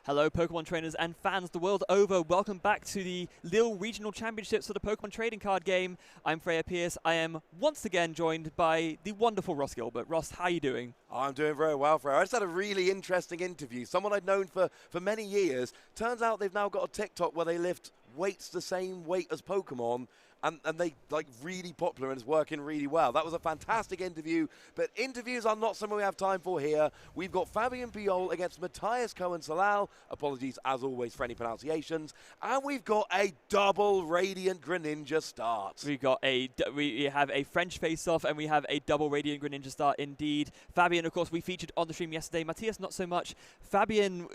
Hello Pokemon trainers and fans the world over, welcome back to the Lille Regional Championships for the Pokemon Trading Card Game. I'm Freya Pierce. I am once again joined by the wonderful Ross Gilbert. Ross, how are you doing? I'm doing very well, Freya. I just had a really interesting interview. Someone I'd known for many years. Turns out they've now got a TikTok where they lift weights the same weight as Pokemon, and they like really popular and it's working really well. That was a fantastic interview, but interviews are not something we have time for here. We've got Fabien Pujol against Mathias Cohen-Solal. Apologies as always for any pronunciations. And we've got a double Radiant Greninja start. We have a French face-off and we have a double Radiant Greninja start indeed. Fabien, of course, we featured on the stream yesterday. Matthias, not so much. Fabien,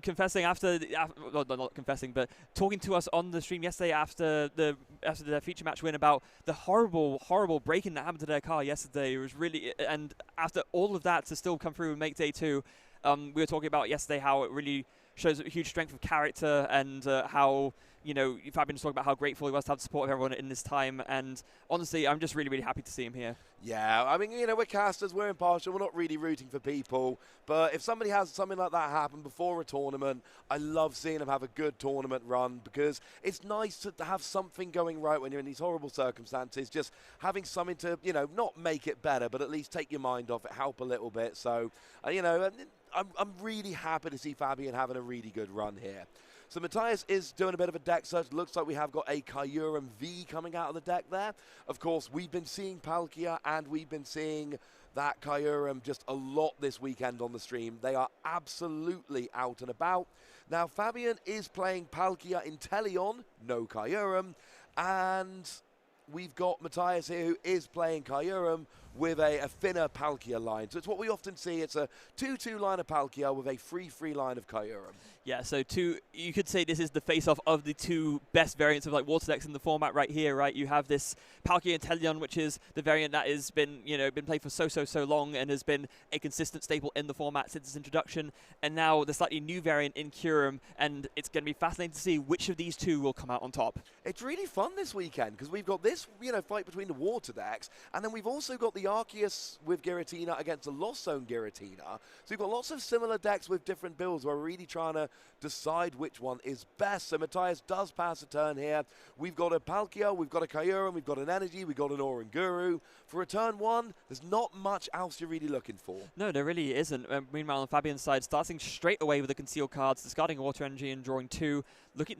confessing not confessing, but talking to us on the stream yesterday after their feature match win about the horrible break-in that happened to their car yesterday. It was really, and after all of that to still come through and make day two, we were talking about yesterday how it really shows a huge strength of character and how, Fabien was talking about how grateful he was to have the support of everyone in this time. And honestly, I'm just really, really happy to see him here. Yeah, I mean, we're casters, we're impartial, we're not really rooting for people. But if somebody has something like that happen before a tournament, I love seeing them have a good tournament run because it's nice to have something going right when you're in these horrible circumstances. Just having something to, not make it better, but at least take your mind off it, help a little bit. So, I'm really happy to see Fabien having a really good run here. So Mathias is doing a bit of a deck search. Looks like we have got a Kyurem V coming out of the deck there. Of course, we've been seeing Palkia and we've been seeing that Kyurem just a lot this weekend on the stream. They are absolutely out and about. Now, Fabien is playing Palkia Inteleon, no Kyurem, and we've got Mathias here who is playing Kyurem with a thinner Palkia line. So it's what we often see. It's a 2-2 line of Palkia with a 3-3 line of Kyurem. Yeah, so you could say this is the face-off of the two best variants of water decks in the format right here, right? You have this Palkia Inteleon, which is the variant that has been, been played for so long and has been a consistent staple in the format since its introduction. And now the slightly new variant in Kyurem, and it's going to be fascinating to see which of these two will come out on top. It's really fun this weekend because we've got this, fight between the water decks, and then we've also got the Arceus with Giratina against the Lost Zone Giratina. So we've got lots of similar decks with different builds where we're really trying to decide which one is best. So Mathias does pass a turn here. We've got a Palkia, we've got a Kyurem, we've got an Energy, we've got an Oranguru. For a turn one, there's not much else you're really looking for. No, there really isn't. Meanwhile, on Fabien's side, starting straight away with the concealed cards, discarding Water Energy and drawing two.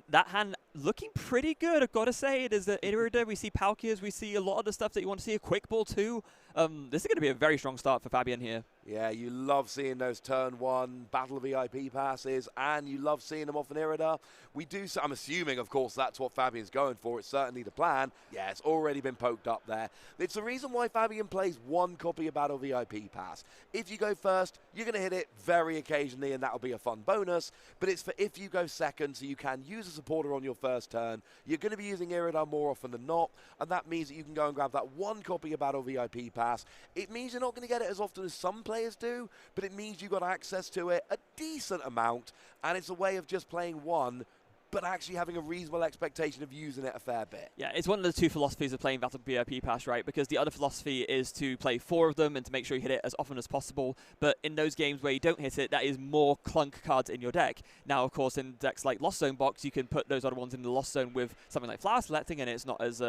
That hand looking pretty good, I've got to say. It is the Irida, we see Palkias, we see a lot of the stuff that you want to see, a Quick Ball too. This is going to be a very strong start for Fabien here. Yeah, you love seeing those turn one Battle VIP passes, and you love seeing them off an Irida. I'm assuming, of course, that's what Fabien's going for. It's certainly the plan. Yeah, it's already been poked up there. It's the reason why Fabien plays one copy of Battle VIP pass. If you go first, you're going to hit it very occasionally, and that'll be a fun bonus. But it's for if you go second, so you can use a supporter on your first turn. You're going to be using Irida more often than not, and that means that you can go and grab that one copy of Battle VIP pass. It means you're not going to get it as often as some players do, but it means you've got access to it a decent amount, and it's a way of just playing one, but actually having a reasonable expectation of using it a fair bit. Yeah, it's one of the two philosophies of playing Battle VIP Pass, right? Because the other philosophy is to play 4 of them and to make sure you hit it as often as possible. But in those games where you don't hit it, that is more clunk cards in your deck. Now, of course, in decks like Lost Zone Box, you can put those other ones in the Lost Zone with something like Flower Selecting, and it's not as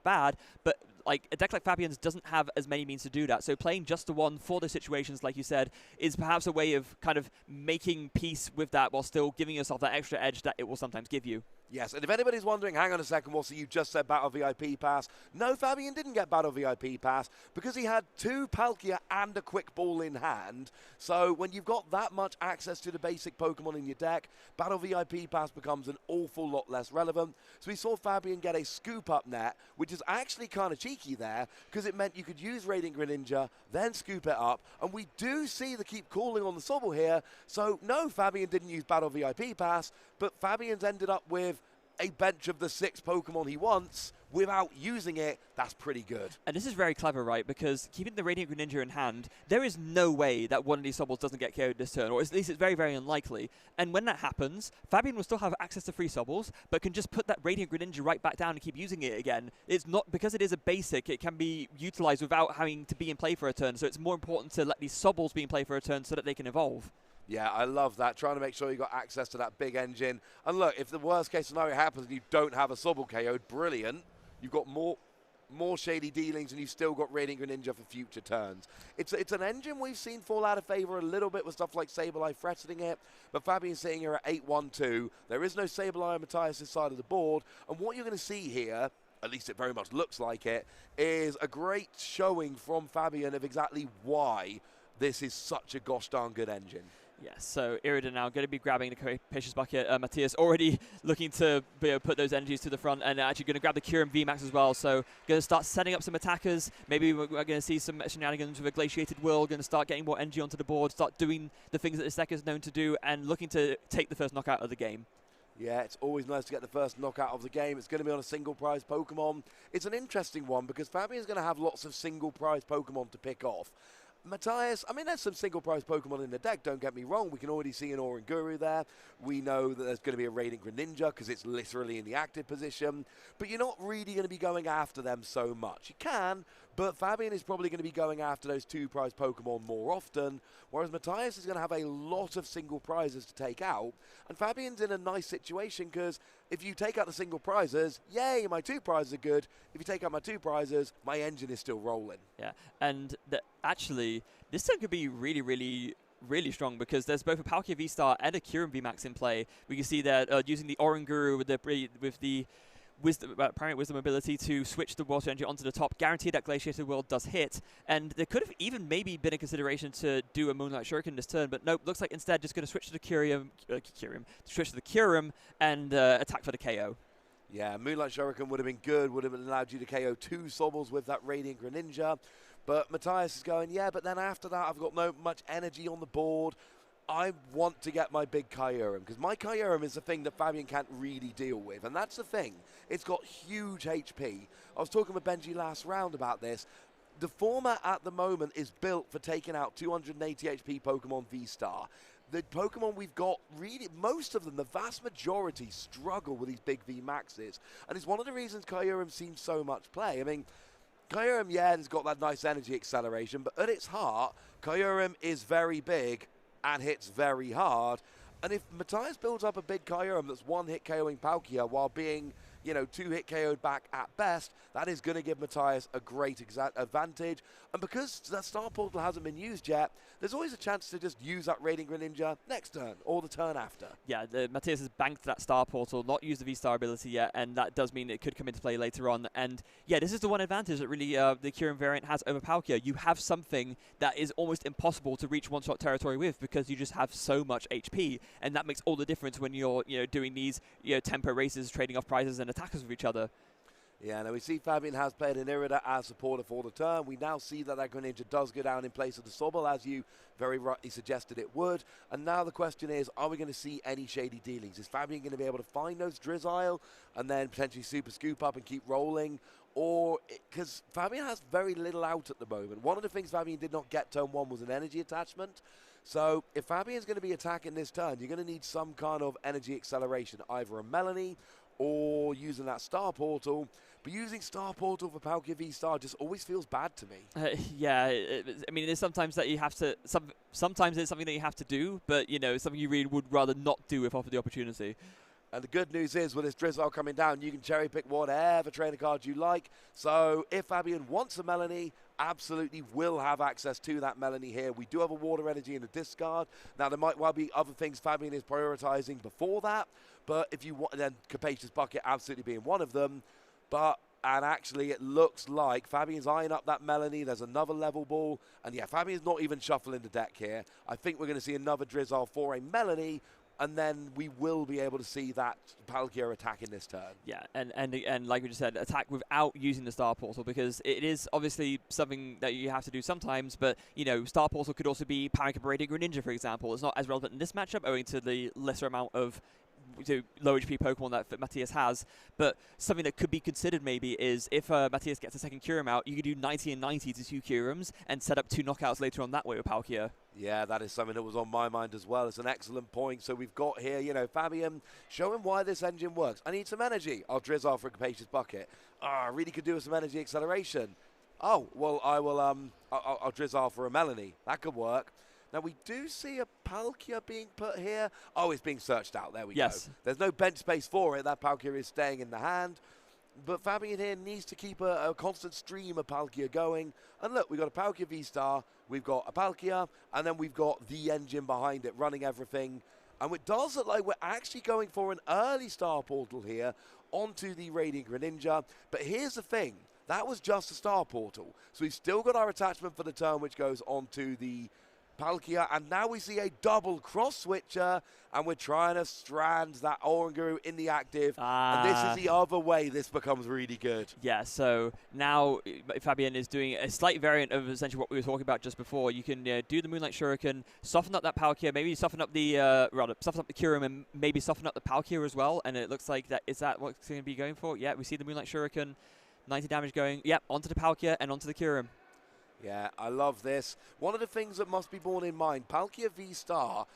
bad. But like a deck like Fabien's doesn't have as many means to do that. So playing just the one for those situations, like you said, is perhaps a way of kind of making peace with that while still giving yourself that extra edge that it will sometimes give you. Yes, and if anybody's wondering, hang on a second, so you just said Battle VIP Pass. No, Fabien didn't get Battle VIP Pass because he had 2 Palkia and a Quick Ball in hand. So when you've got that much access to the basic Pokemon in your deck, Battle VIP Pass becomes an awful lot less relevant. So we saw Fabien get a Scoop Up net, which is actually kind of cheeky there because it meant you could use Radiant Greninja, then scoop it up. And we do see the Keep Calling on the Sobble here. So no, Fabien didn't use Battle VIP Pass, but Fabien's ended up with a bench of the 6 Pokemon he wants without using it. That's pretty good. And this is very clever, right? Because keeping the Radiant Greninja in hand, there is no way that one of these Sobbles doesn't get KO'd this turn, or at least it's very, very unlikely. And when that happens, Fabien will still have access to 3 Sobbles, but can just put that Radiant Greninja right back down and keep using it again. It's not, because it is a basic, it can be utilized without having to be in play for a turn, so it's more important to let these Sobbles be in play for a turn so that they can evolve. Yeah, I love that. Trying to make sure you got access to that big engine. And look, if the worst case scenario happens and you don't have a Sobble KO'd, brilliant. You've got more shady dealings and you've still got Radiant Greninja for future turns. It's an engine we've seen fall out of favor a little bit with stuff like Sableye threatening it, but Fabian's sitting here at 8-1-2. There is no Sableye on Mathias' side of the board, and what you're going to see here, at least it very much looks like it, is a great showing from Fabien of exactly why this is such a gosh darn good engine. Yes, so Irida now going to be grabbing the Capacious Bucket. Mathias already looking to put those energies to the front, and actually going to grab the Kyurem VMAX as well. So going to start setting up some attackers. Maybe we're going to see some shenanigans with a Glaciated Will. Going to start getting more energy onto the board, start doing the things that this deck is known to do, and looking to take the first knockout of the game. Yeah, it's always nice to get the first knockout of the game. It's going to be on a single prize Pokemon. It's an interesting one because Fabian's going to have lots of single prize Pokemon to pick off. Mathias, I mean, there's some single prize Pokemon in the deck, don't get me wrong. We can already see an Oranguru there. We know that there's going to be a Radiant Greninja because it's literally in the active position. But you're not really going to be going after them so much. You can, but Fabien is probably going to be going after those two prize Pokemon more often, whereas Mathias is going to have a lot of single prizes to take out. And Fabien's in a nice situation because if you take out the single prizes, yay, my two prizes are good. If you take out my two prizes, my engine is still rolling. Yeah, and actually, this turn could be really, really strong because there's both a Palkia V-Star and a Kyurem VMAX in play. We can see that using the Oranguru with the Primate Wisdom ability to switch the Water Energy onto the top, guarantee that Glaciated World does hit. And there could have even maybe been a consideration to do a Moonlight Shuriken this turn, but nope, looks like instead just going to switch to the Kyurem and attack for the KO. Yeah, Moonlight Shuriken would have been good, would have allowed you to KO two Sobbles with that Radiant Greninja. But Mathias is going, yeah, but then after that, I've got no much energy on the board. I want to get my big Kyurem, because my Kyurem is the thing that Fabien can't really deal with, and that's the thing. It's got huge HP. I was talking with Benji last round about this. The format at the moment is built for taking out 280 HP Pokemon V-Star. The Pokemon we've got, really, most of them, the vast majority, struggle with these big V-Maxes. And it's one of the reasons Kyurem seems so much play. I mean, Kyurem, yeah, has got that nice energy acceleration, but at its heart, Kyurem is very big and hits very hard. And if Mathias builds up a big Kyurem that's one-hit KOing Palkia while being, you know, two-hit KO'd back at best, that is going to give Mathias a great advantage. And because that Star Portal hasn't been used yet, there's always a chance to just use that Radiant Greninja next turn or the turn after. Yeah, Mathias has banked that Star Portal, not used the V-Star ability yet, and that does mean it could come into play later on. And yeah, this is the one advantage that really the Kyurem variant has over Palkia. You have something that is almost impossible to reach one-shot territory with because you just have so much HP, and that makes all the difference when you're doing these tempo races, trading off prizes and attackers with each other. Yeah, now we see Fabien has played an Irida as supporter for the turn. We now see that Greninja does go down in place of the Sobble, as you very rightly suggested it would. And now the question is, are we going to see any shady dealings? Is Fabien going to be able to find those Drizzile and then potentially super scoop up and keep rolling? Or, because Fabien has very little out at the moment. One of the things Fabien did not get turn one was an energy attachment. So if Fabien's going to be attacking this turn, you're going to need some kind of energy acceleration, either a Melanie or using that Star Portal. But using Star Portal for Palkia V-Star just always feels bad to me. Yeah, I mean, there's sometimes that you have to, sometimes it's something that you have to do, but, something you really would rather not do if offered the opportunity. And the good news is, with this Drizzile coming down, you can cherry pick whatever trainer card you like. So if Fabien wants a Melanie, absolutely will have access to that Melanie here. We do have a Water Energy in the discard. Now, there might well be other things Fabien is prioritizing before that, but if you want, then Capacious Bucket absolutely being one of them. And actually, it looks like Fabien's eyeing up that Melanie. There's another level ball. And yeah, Fabien's not even shuffling the deck here. I think we're going to see another Drizzile for a Melanie, and then we will be able to see that Palkia attack in this turn. Yeah, and like we just said, attack without using the Star Portal, because it is obviously something that you have to do sometimes, but, Star Portal could also be powering up a Radiant Greninja, for example. It's not as relevant in this matchup owing to the lesser amount of low HP Pokemon that Mathias has, but something that could be considered maybe is if Mathias gets a second Kyurem out, you could do 90 and 90 to 2 Kyurems and set up 2 knockouts later on that way with Palkia. Yeah, that is something that was on my mind as well. It's an excellent point. So we've got here, Fabien showing why this engine works. I need some energy. I'll Drizzile for a Capacious Bucket. I really could do with some energy acceleration. Oh, well, I'll Drizzile for a Melanie. That could work. Now, we do see a Palkia being put here. Oh, it's being searched out. There we Yes. go. There's no bench space for it. That Palkia is staying in the hand. But Fabien here needs to keep a constant stream of Palkia going. And look, we've got a Palkia V-Star, we've got a Palkia, and then we've got the engine behind it running everything. And it does look like we're actually going for an early Star Portal here onto the Radiant Greninja. But here's the thing. That was just a Star Portal. So we've still got our attachment for the turn, which goes onto the Palkia, and now we see a double cross switcher, and we're trying to strand that Oranguru in the active. And this is the other way this becomes really good. Yeah, so now Fabien is doing a slight variant of essentially what we were talking about just before. You can do the Moonlight Shuriken, soften up that Palkia, maybe soften up the soften up the Kyurem, and maybe soften up the Palkia as well. And it looks like is that what's going to be going for? Yeah, we see the Moonlight Shuriken, 90 damage going. Yep, onto the Palkia and onto the Kyurem. Yeah, I love this. One of the things that must be borne in mind, Palkia V-Star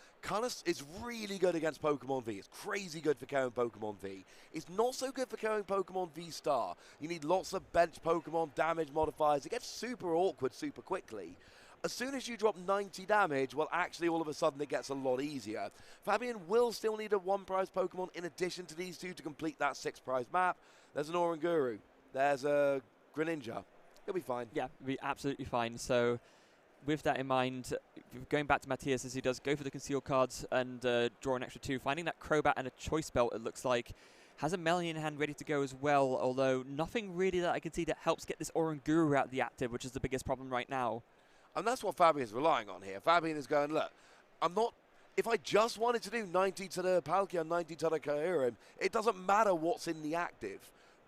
is really good against Pokemon V. It's crazy good for KOing Pokemon V. It's not so good for KOing Pokemon V-Star. You need lots of bench Pokemon damage modifiers. It gets super awkward super quickly. As soon as you drop 90 damage, well, actually, all of a sudden, it gets a lot easier. Fabien will still need a 1-prize Pokemon in addition to these two to complete that 6-prize map. There's an Oranguru. There's a Greninja. He'll be fine. Yeah, be absolutely fine. So with that in mind, going back to Mathias as he does go for the concealed cards and draw an extra 2, finding that Crobat and a Choice Belt, it looks like. Has a Melanie in hand ready to go as well, although nothing really that I can see that helps get this Oranguru out of the active, which is the biggest problem right now. And that's what Fabien is relying on here. Fabien is going, look, I'm not... If I just wanted to do 90 to the Palkia, 90 to the Kyurem, it doesn't matter what's in the active.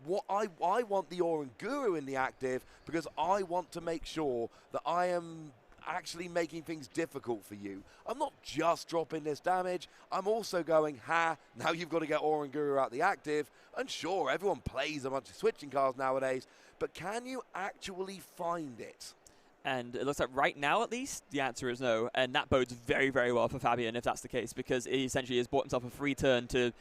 What I want the Oranguru in the active because I want to make sure that I am actually making things difficult for you. I'm not just dropping this damage. I'm also going, now you've got to get Oranguru out the active. And sure, everyone plays a bunch of switching cards nowadays, but can you actually find it? And it looks like right now, at least, the answer is no. And that bodes very, very well for Fabien if that's the case, because he essentially has bought himself a free turn to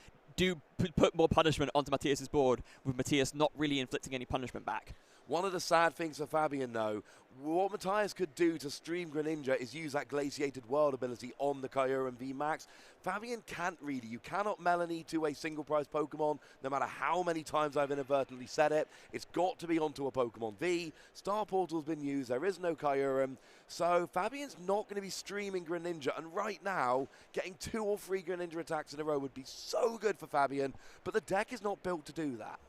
put more punishment onto Mathias's board, with Mathias not really inflicting any punishment back. One of the sad things for Fabien, though, what Mathias could do to stream Greninja is use that Glaciated World ability on the Kyurem VMAX. Fabien can't really. You cannot Melanie to a single prize Pokemon, no matter how many times I've inadvertently said it. It's got to be onto a Pokemon V. Star Portal's been used. There is no Kyurem. So Fabien's not going to be streaming Greninja. And right now, getting 2 or 3 Greninja attacks in a row would be so good for Fabien. But the deck is not built to do that.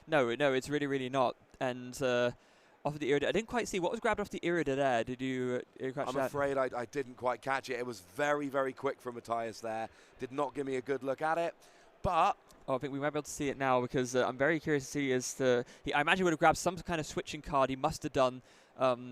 No, it's really, really not. And off of the Irida, I didn't quite see what was grabbed off the Irida there. Did you catch that? I'm afraid I didn't quite catch it. It was very, very quick from Mathias there. Did not give me a good look at it. But I think we might be able to see it now because I'm very curious to see as to... I imagine he would have grabbed some kind of switching card. He must have done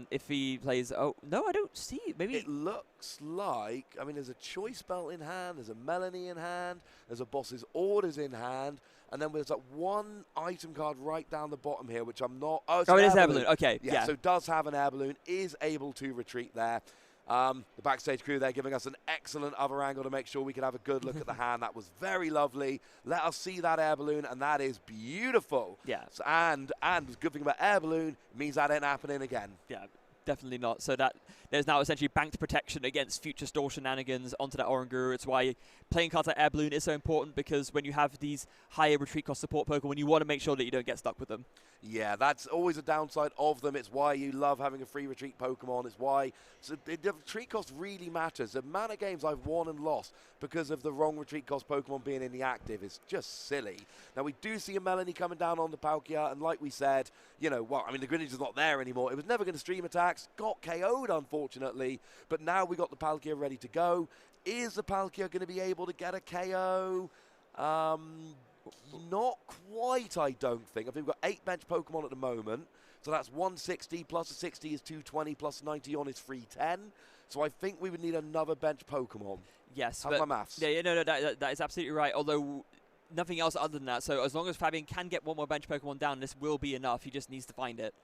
if he plays... Oh, no, I don't see it. Maybe... It looks like... I mean, there's a Choice Belt in hand. There's a Melanie in hand. There's a Boss's Orders in hand. And then there's that one item card right down the bottom here, which I'm not... Oh, it is Air Balloon. Okay, yeah. So does have an Air Balloon, is able to retreat there. The backstage crew there giving us an excellent other angle to make sure we could have a good look at the hand. That was very lovely. Let us see that Air Balloon, and that is beautiful. Yeah. So, and the good thing about Air Balloon means that ain't happening again. Yeah. Definitely not. So that there's now essentially banked protection against future store shenanigans onto that Oranguru. It's why playing cards like Air Balloon is so important, because when you have these higher retreat cost support Pokemon, you want to make sure that you don't get stuck with them. Yeah, that's always a downside of them. It's why you love having a free retreat Pokemon. It's why the retreat cost really matters. The amount of games I've won and lost because of the wrong retreat cost Pokemon being in the active is just silly. Now, we do see a Melanie coming down on the Palkia, and like we said, you know, well, I mean, the Greninja's not there anymore. It was never going to stream attacks. Got KO'd, unfortunately, but now we got the Palkia ready to go. Is the Palkia going to be able to get a KO? Not quite, I don't think. I think we've got 8 bench Pokemon at the moment, so that's 160 plus a 60 is 220 plus 90 on is 310. So I think we would need another bench Pokemon. Yes. How's my maths? Yeah, no, that is absolutely right, although nothing else other than that. So as long as Fabien can get one more bench Pokemon down, this will be enough. He just needs to find it.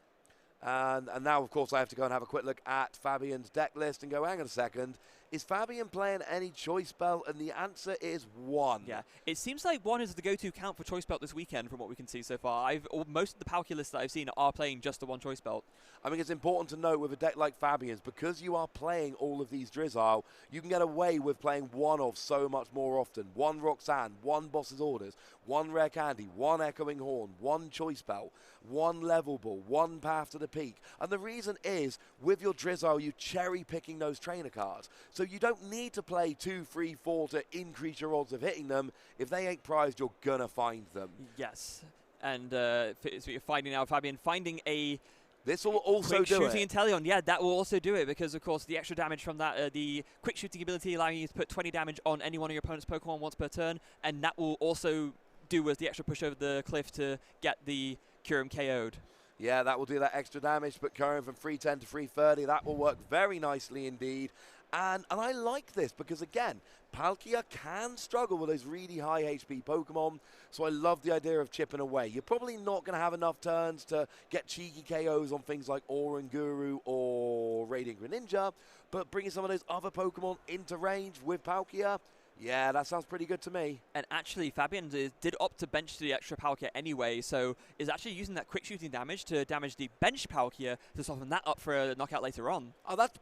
And now, of course, I have to go and have a quick look at Fabien's deck list and go, hang on a second. is Fabien playing any choice belt? And the answer is 1. Yeah, it seems like 1 is the go-to count for choice belt this weekend from what we can see so far. Most of the Palkia lists that I've seen are playing just the 1 choice belt. I mean, it's important to note with a deck like Fabian's, because you are playing all of these Drizzile, you can get away with playing one of so much more often. 1 Roxanne, 1 Boss's Orders, 1 Rare Candy, 1 Echoing Horn, 1 Choice Belt, 1 Level Ball, 1 Path to the Peak. And the reason is, with your Drizzile, you're cherry-picking those trainer cards. So you don't need to play 2, 3, 4 to increase your odds of hitting them. If they ain't prized, you're going to find them. Yes. And so you're finding out, Fabien, finding a... This will also quick do shooting it. Inteleon, yeah, that will also do it because, of course, the extra damage from that, the quick shooting ability allowing you to put 20 damage on any one of your opponent's Pokemon once per turn, and that will also do as the extra push over the cliff to get the Kyurem KO'd. Yeah, that will do that extra damage, but Kyurem from 310 to 330, that will work very nicely indeed. And I like this because, again, Palkia can struggle with those really high HP Pokemon, so I love the idea of chipping away. You're probably not going to have enough turns to get cheeky KOs on things like Oranguru or Radiant Greninja, but bringing some of those other Pokemon into range with Palkia, yeah, that sounds pretty good to me. And actually, Fabien did opt to bench the extra Palkia anyway, so is actually using that quick shooting damage to damage the bench Palkia to soften that up for a knockout later on. Oh, that's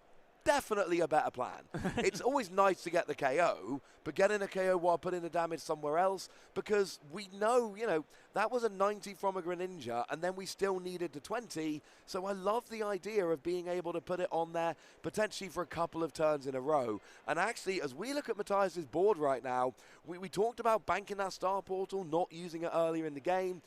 definitely a better plan. It's always nice to get the KO, but getting a KO while putting the damage somewhere else, because we know, you know, that was a 90 from a Greninja, and then we still needed the 20, so I love the idea of being able to put it on there, potentially for a couple of turns in a row. And actually, as we look at Mathias' board right now, we talked about banking that Star Portal, not using it earlier in the game.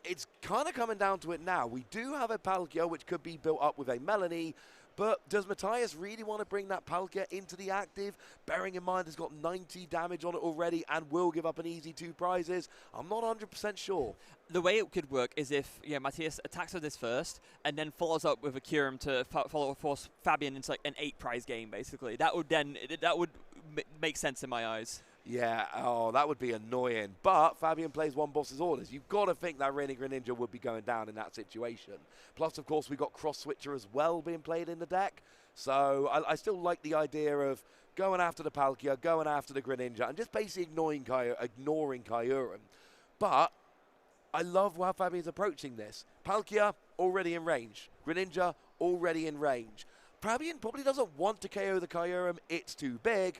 It's kind of coming down to it now. We do have a Palkia, which could be built up with a Melanie, but does Mathias really want to bring that Palkia into the active, bearing in mind it's got 90 damage on it already and will give up an easy 2 prizes? I'm not 100% sure. The way it could work is if Mathias attacks with this first and then follows up with a Kyurem to force Fabien into like an 8 prize game, basically. That would make sense in my eyes. Yeah, oh, that would be annoying. But Fabien plays 1 Boss's Orders. You've got to think that Radiant Greninja would be going down in that situation. Plus, of course, we've got Cross Switcher as well being played in the deck. So I still like the idea of going after the Palkia, going after the Greninja, and just basically ignoring Kyurem. But I love how Fabien's approaching this. Palkia, already in range. Greninja, already in range. Fabien probably doesn't want to KO the Kyurem. It's too big.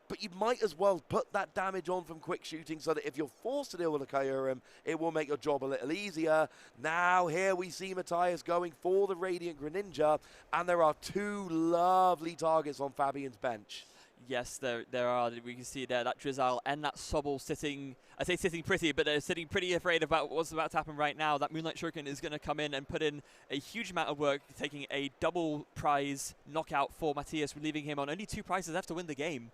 But you might as well put that damage on from quick shooting so that if you're forced to deal with a Kyurem, it will make your job a little easier. Now, here we see Mathias going for the Radiant Greninja, and there are 2 lovely targets on Fabien's bench. Yes, there are. We can see there that Drizzile and that Sobble sitting, I say sitting pretty, but they're sitting pretty afraid about what's about to happen right now. That Moonlight Shuriken is going to come in and put in a huge amount of work, taking a double prize knockout for Mathias, leaving him on only 2 prizes left to win the game.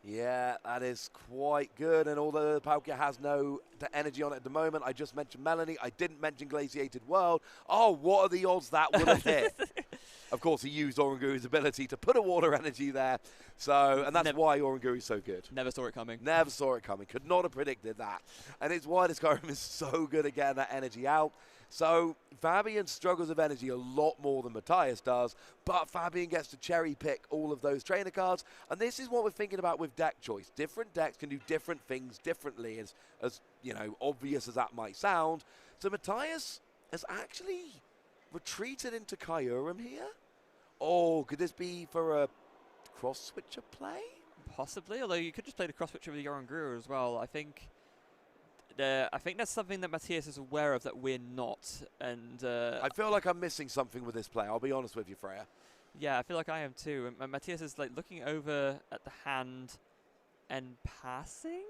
Yeah, that is quite good. And although Palkia has no energy on it at the moment, I just mentioned Melanie. I didn't mention Glaciated World. Oh, what are the odds that would have hit? Of course, he used Oranguru's ability to put a water energy there. So, and that's why Oranguru is so good. Never saw it coming. Never saw it coming. Could not have predicted that. And it's why this Kyurem is so good at getting that energy out. So Fabien struggles with energy a lot more than Mathias does, but Fabien gets to cherry pick all of those trainer cards, and this is what we're thinking about with deck choice. Different decks can do different things differently, as you know, obvious as that might sound. So Mathias has actually retreated into Kyurem here. Oh, could this be for a cross switcher play? Possibly, although you could just play the cross switcher with Oranguru as well. I think that's something that Mathias is aware of that we're not, and I feel like I'm missing something with this play. I'll be honest with you, Freya. Yeah, I feel like I am too. And Mathias is like looking over at the hand and passing.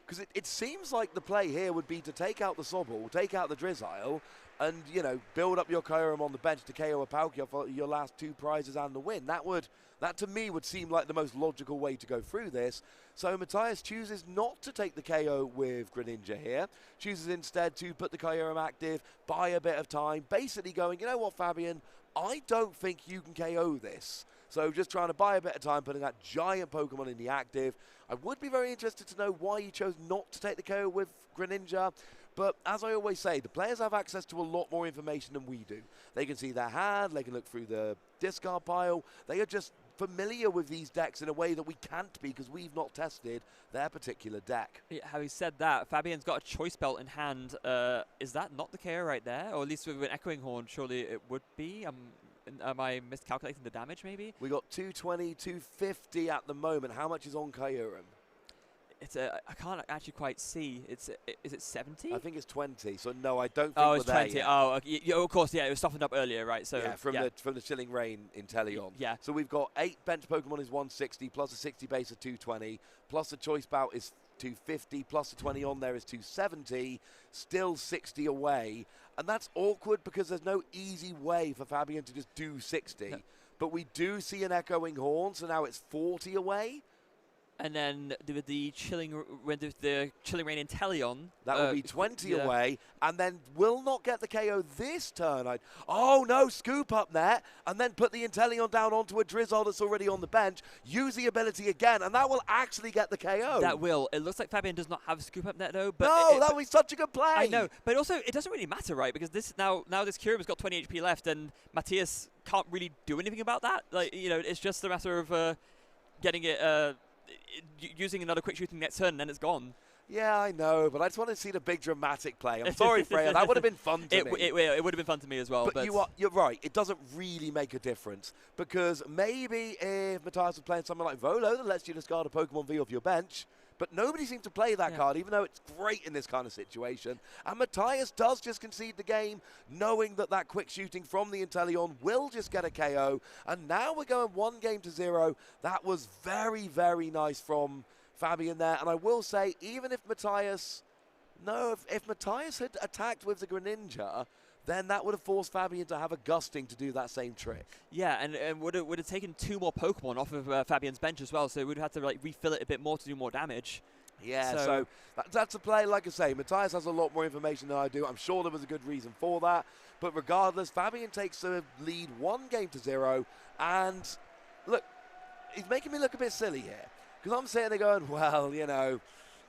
Because it seems like the play here would be to take out the Sobble, take out the Drizzile, and, you know, build up your Kyurem on the bench to KO a Palkia for your last 2 prizes and the win. That to me would seem like the most logical way to go through this. So Mathias chooses not to take the KO with Greninja here, chooses instead to put the Kyurem active, buy a bit of time, basically going, you know what, Fabien, I don't think you can KO this. So just trying to buy a bit of time, putting that giant Pokemon in the active. I would be very interested to know why you chose not to take the KO with Greninja. But as I always say, the players have access to a lot more information than we do. They can see their hand, they can look through the discard pile. They are just familiar with these decks in a way that we can't be because we've not tested their particular deck. Yeah, having said that, Fabien's got a choice belt in hand. Is that not the KO right there? Or at least with an Echoing Horn, surely it would be? Am I miscalculating the damage, maybe? We got 220, 250 at the moment. How much is on Kyurem? It's I can't actually quite see. Is it 70? I think it's 20. So no, I don't think oh, we're it's there 20. yet. Oh, okay. Of course, yeah. It was softened up earlier, right? So yeah, from the Chilling Reign in Teleon. Yeah. So we've got 8 bench Pokemon is 160 plus a 60 base of 220 plus the choice bout is 250 plus the 20 on there is 270. Still 60 away, and that's awkward because there's no easy way for Fabien to just do 60. No. But we do see an Echoing Horn, so now it's 40 away. And then the Chilling Reign in Teleon. That will be 20 away, and then will not get the KO this turn. Oh no, scoop up there, and then put the Inteleon down onto a Drizzle that's already on the bench. Use the ability again, and that will actually get the KO. That will. It looks like Fabien does not have scoop up net though. But no, that was such a good play. I know, but also it doesn't really matter, right? Because this now this Kyurem's got 20 HP left, and Mathias can't really do anything about that. Like, you know, it's just a matter of getting it. Using another quick shooting next turn, and then it's gone. Yeah, I know, but I just want to see the big dramatic play. I'm sorry, Freya, that would have been fun to me. It would have been fun to me as well. But you're right, it doesn't really make a difference, because maybe if Mathias was playing something like Volo that lets you discard a Pokemon V off your bench, but nobody seems to play that card, even though it's great in this kind of situation. And Mathias does just concede the game, knowing that that quick shooting from the Inteleon will just get a KO. And now we're going 1-0. That was very, very nice from Fabien there. And I will say, even if Mathias... No, if Mathias had attacked with the Greninja, then that would have forced Fabien to have a gusting to do that same trick. Yeah, and would have taken 2 more Pokemon off of Fabien's bench as well, so we'd have to like refill it a bit more to do more damage. Yeah, so that's a play. Like I say, Mathias has a lot more information than I do. I'm sure there was a good reason for that. But regardless, Fabien takes the lead 1-0. And look, he's making me look a bit silly here. Because I'm sitting there going, well, you know,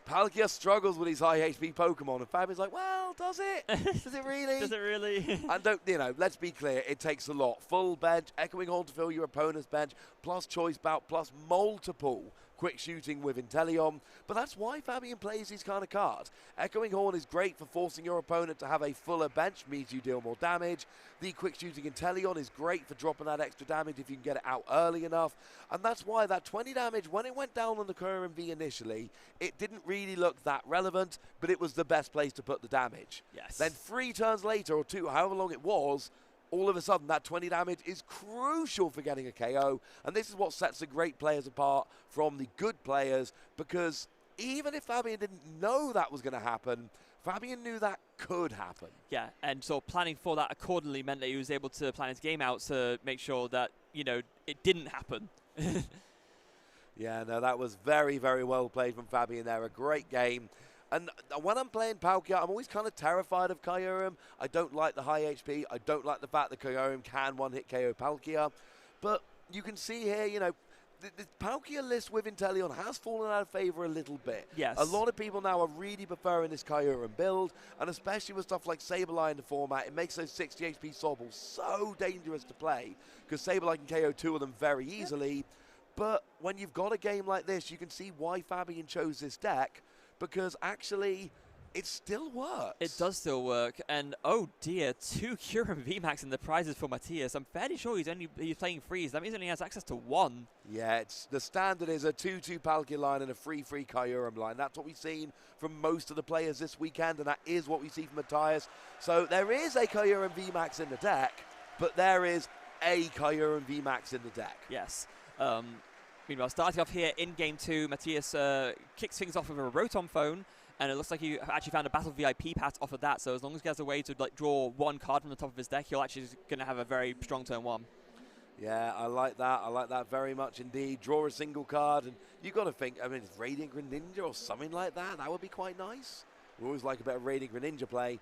Palkia struggles with his high HP Pokemon, and Fabien's like, well, does it? Does it really? Does it really? And don't, you know, let's be clear, it takes a lot. Full bench, Echoing Horn to fill your opponent's bench, plus choice bout, plus multiple quick shooting with Inteleon. But that's why Fabien plays these kind of cards. Echoing Horn is great for forcing your opponent to have a fuller bench, means you deal more damage. The quick shooting Inteleon is great for dropping that extra damage if you can get it out early enough. And that's why that 20 damage, when it went down on the Kyurem V initially, it didn't really look that relevant, but it was the best place to put the damage. Yes. Then 3 turns later, or 2, however long it was, all of a sudden that 20 damage is crucial for getting a KO. And this is what sets the great players apart from the good players, because even if Fabien didn't know that was going to happen, Fabien knew that could happen. Yeah, and so planning for that accordingly meant that he was able to plan his game out to make sure that, you know, it didn't happen. Yeah, no, that was very, very well played from Fabien there. A great game. And when I'm playing Palkia, I'm always kind of terrified of Kyurem. I don't like the high HP. I don't like the fact that Kyurem can one-hit KO Palkia. But you can see here, you know, the Palkia list with Inteleon has fallen out of favor a little bit. Yes. A lot of people now are really preferring this Kyurem build, and especially with stuff like Sableye in the format, it makes those 60 HP Sobbles so dangerous to play, because Sableye can KO 2 of them very easily. But when you've got a game like this, you can see why Fabien chose this deck, because actually it still works. It does still work, and oh dear, 2 Kyurem VMAX in the prizes for Mathias. I'm fairly sure he's playing freeze. That means he only has access to 1. Yeah, the standard is a 2-2 Palkia line and a 3-3 Kyurem line. That's what we've seen from most of the players this weekend, and that is what we see from Mathias. So there is a Kyurem VMAX in the deck, but there is a Kyurem VMAX in the deck. Yes. Meanwhile, starting off here in Game 2, Mathias kicks things off with a Rotom phone, and it looks like he actually found a Battle VIP path off of that, so as long as he has a way to like draw 1 card from the top of his deck, he'll actually going to have a very strong turn 1. Yeah, I like that. I like that very much indeed. Draw a single card, and you've got to think, I mean, Radiant Greninja or something like that, that would be quite nice. We always like a bit of Radiant Greninja play.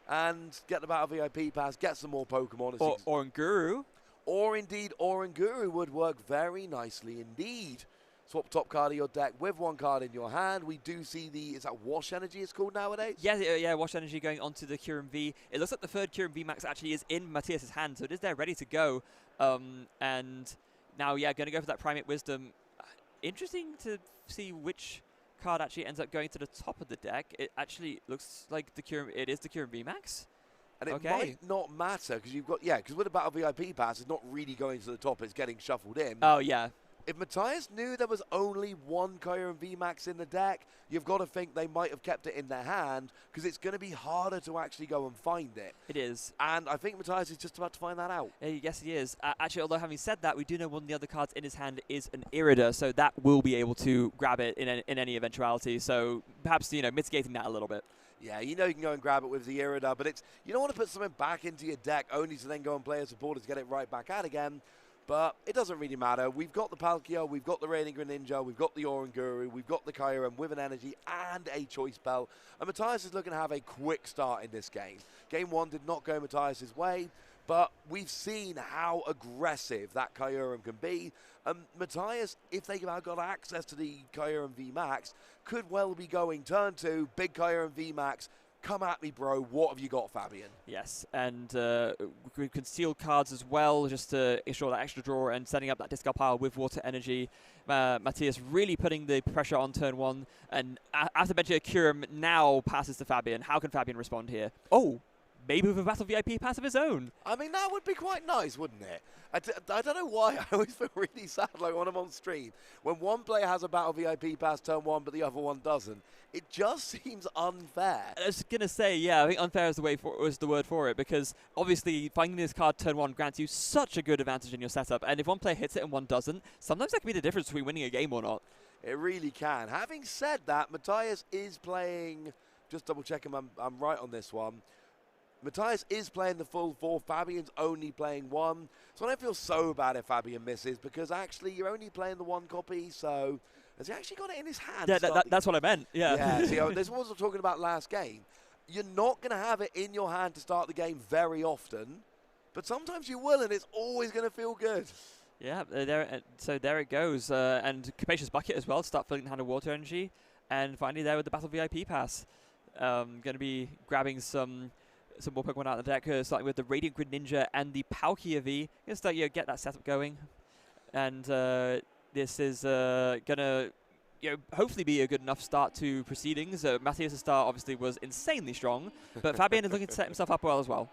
And get the Battle VIP pass, get some more Pokemon. Or Nguru. Or indeed, Oranguru would work very nicely indeed. Swap top card of your deck with 1 card in your hand. We do see is that Wash Energy it's called nowadays? Yeah, Wash Energy going onto the Kyurem V. It looks like the 3rd Kyurem V Max actually is in Mathias' hand, so it is there ready to go. And Now, yeah, going to go for that Primate Wisdom. Interesting to see which card actually ends up going to the top of the deck. It actually looks like it is the Kyurem VMAX. And it might not matter because you've got, because with the Battle VIP pass, it's not really going to the top, it's getting shuffled in. Oh, yeah. If Mathias knew there was only one Kyurem VMAX in the deck, you've got to think they might have kept it in their hand because it's going to be harder to actually go and find it. It is. And I think Mathias is just about to find that out. Yes, he is. Actually, although having said that, we do know one of the other cards in his hand is an Irida, so that will be able to grab it in any eventuality. So perhaps, mitigating that a little bit. Yeah, you can go and grab it with the Irida, but you don't want to put something back into your deck only to then go and play a supporter to get it right back out again. But it doesn't really matter. We've got the Palkia, we've got the Radiant Greninja, we've got the Oranguru, we've got the Kyurem with an energy and a choice belt. And Mathias is looking to have a quick start in this game. Game 1 did not go Mathias' way, but we've seen how aggressive that Kyurem can be. Mathias, if they have got access to the Kyurem VMAX, could well be going turn 2, big Kyurem VMAX. Come at me, bro. What have you got, Fabien? Yes, and we can steal cards as well, just to ensure that extra draw and setting up that discard pile with water energy. Mathias really putting the pressure on turn 1, and after benching a Kyurem, now passes to Fabien. How can Fabien respond here? Oh, maybe with a Battle VIP pass of his own. I mean, that would be quite nice, wouldn't it? I don't know why I always feel really sad, like when I'm on stream, when one player has a Battle VIP pass turn 1, but the other one doesn't. It just seems unfair. I was going to say, yeah, I think unfair is the word for it, because obviously finding this card turn 1 grants you such a good advantage in your setup, and if one player hits it and one doesn't, sometimes that can be the difference between winning a game or not. It really can. Having said that, Mathias is playing, just double checking I'm right on this one, Mathias is playing the full 4, Fabien's only playing 1, so I don't feel so bad if Fabien misses, because actually you're only playing the 1 copy, so has he actually got it in his hand? Yeah, that's what I meant, yeah. Yeah, see, this was what I was talking about last game. You're not going to have it in your hand to start the game very often, but sometimes you will, and it's always going to feel good. Yeah, so there it goes, and Capacious Bucket as well to start filling the hand of water energy, and finally there with the Battle VIP pass. Going to be grabbing some more Pokemon out of the deck, starting with the Radiant Greninja and the Palkia V. Going to start, get that setup going. And this is going to, hopefully be a good enough start to proceedings. Mathias' start obviously was insanely strong, but Fabien is looking to set himself up well as well.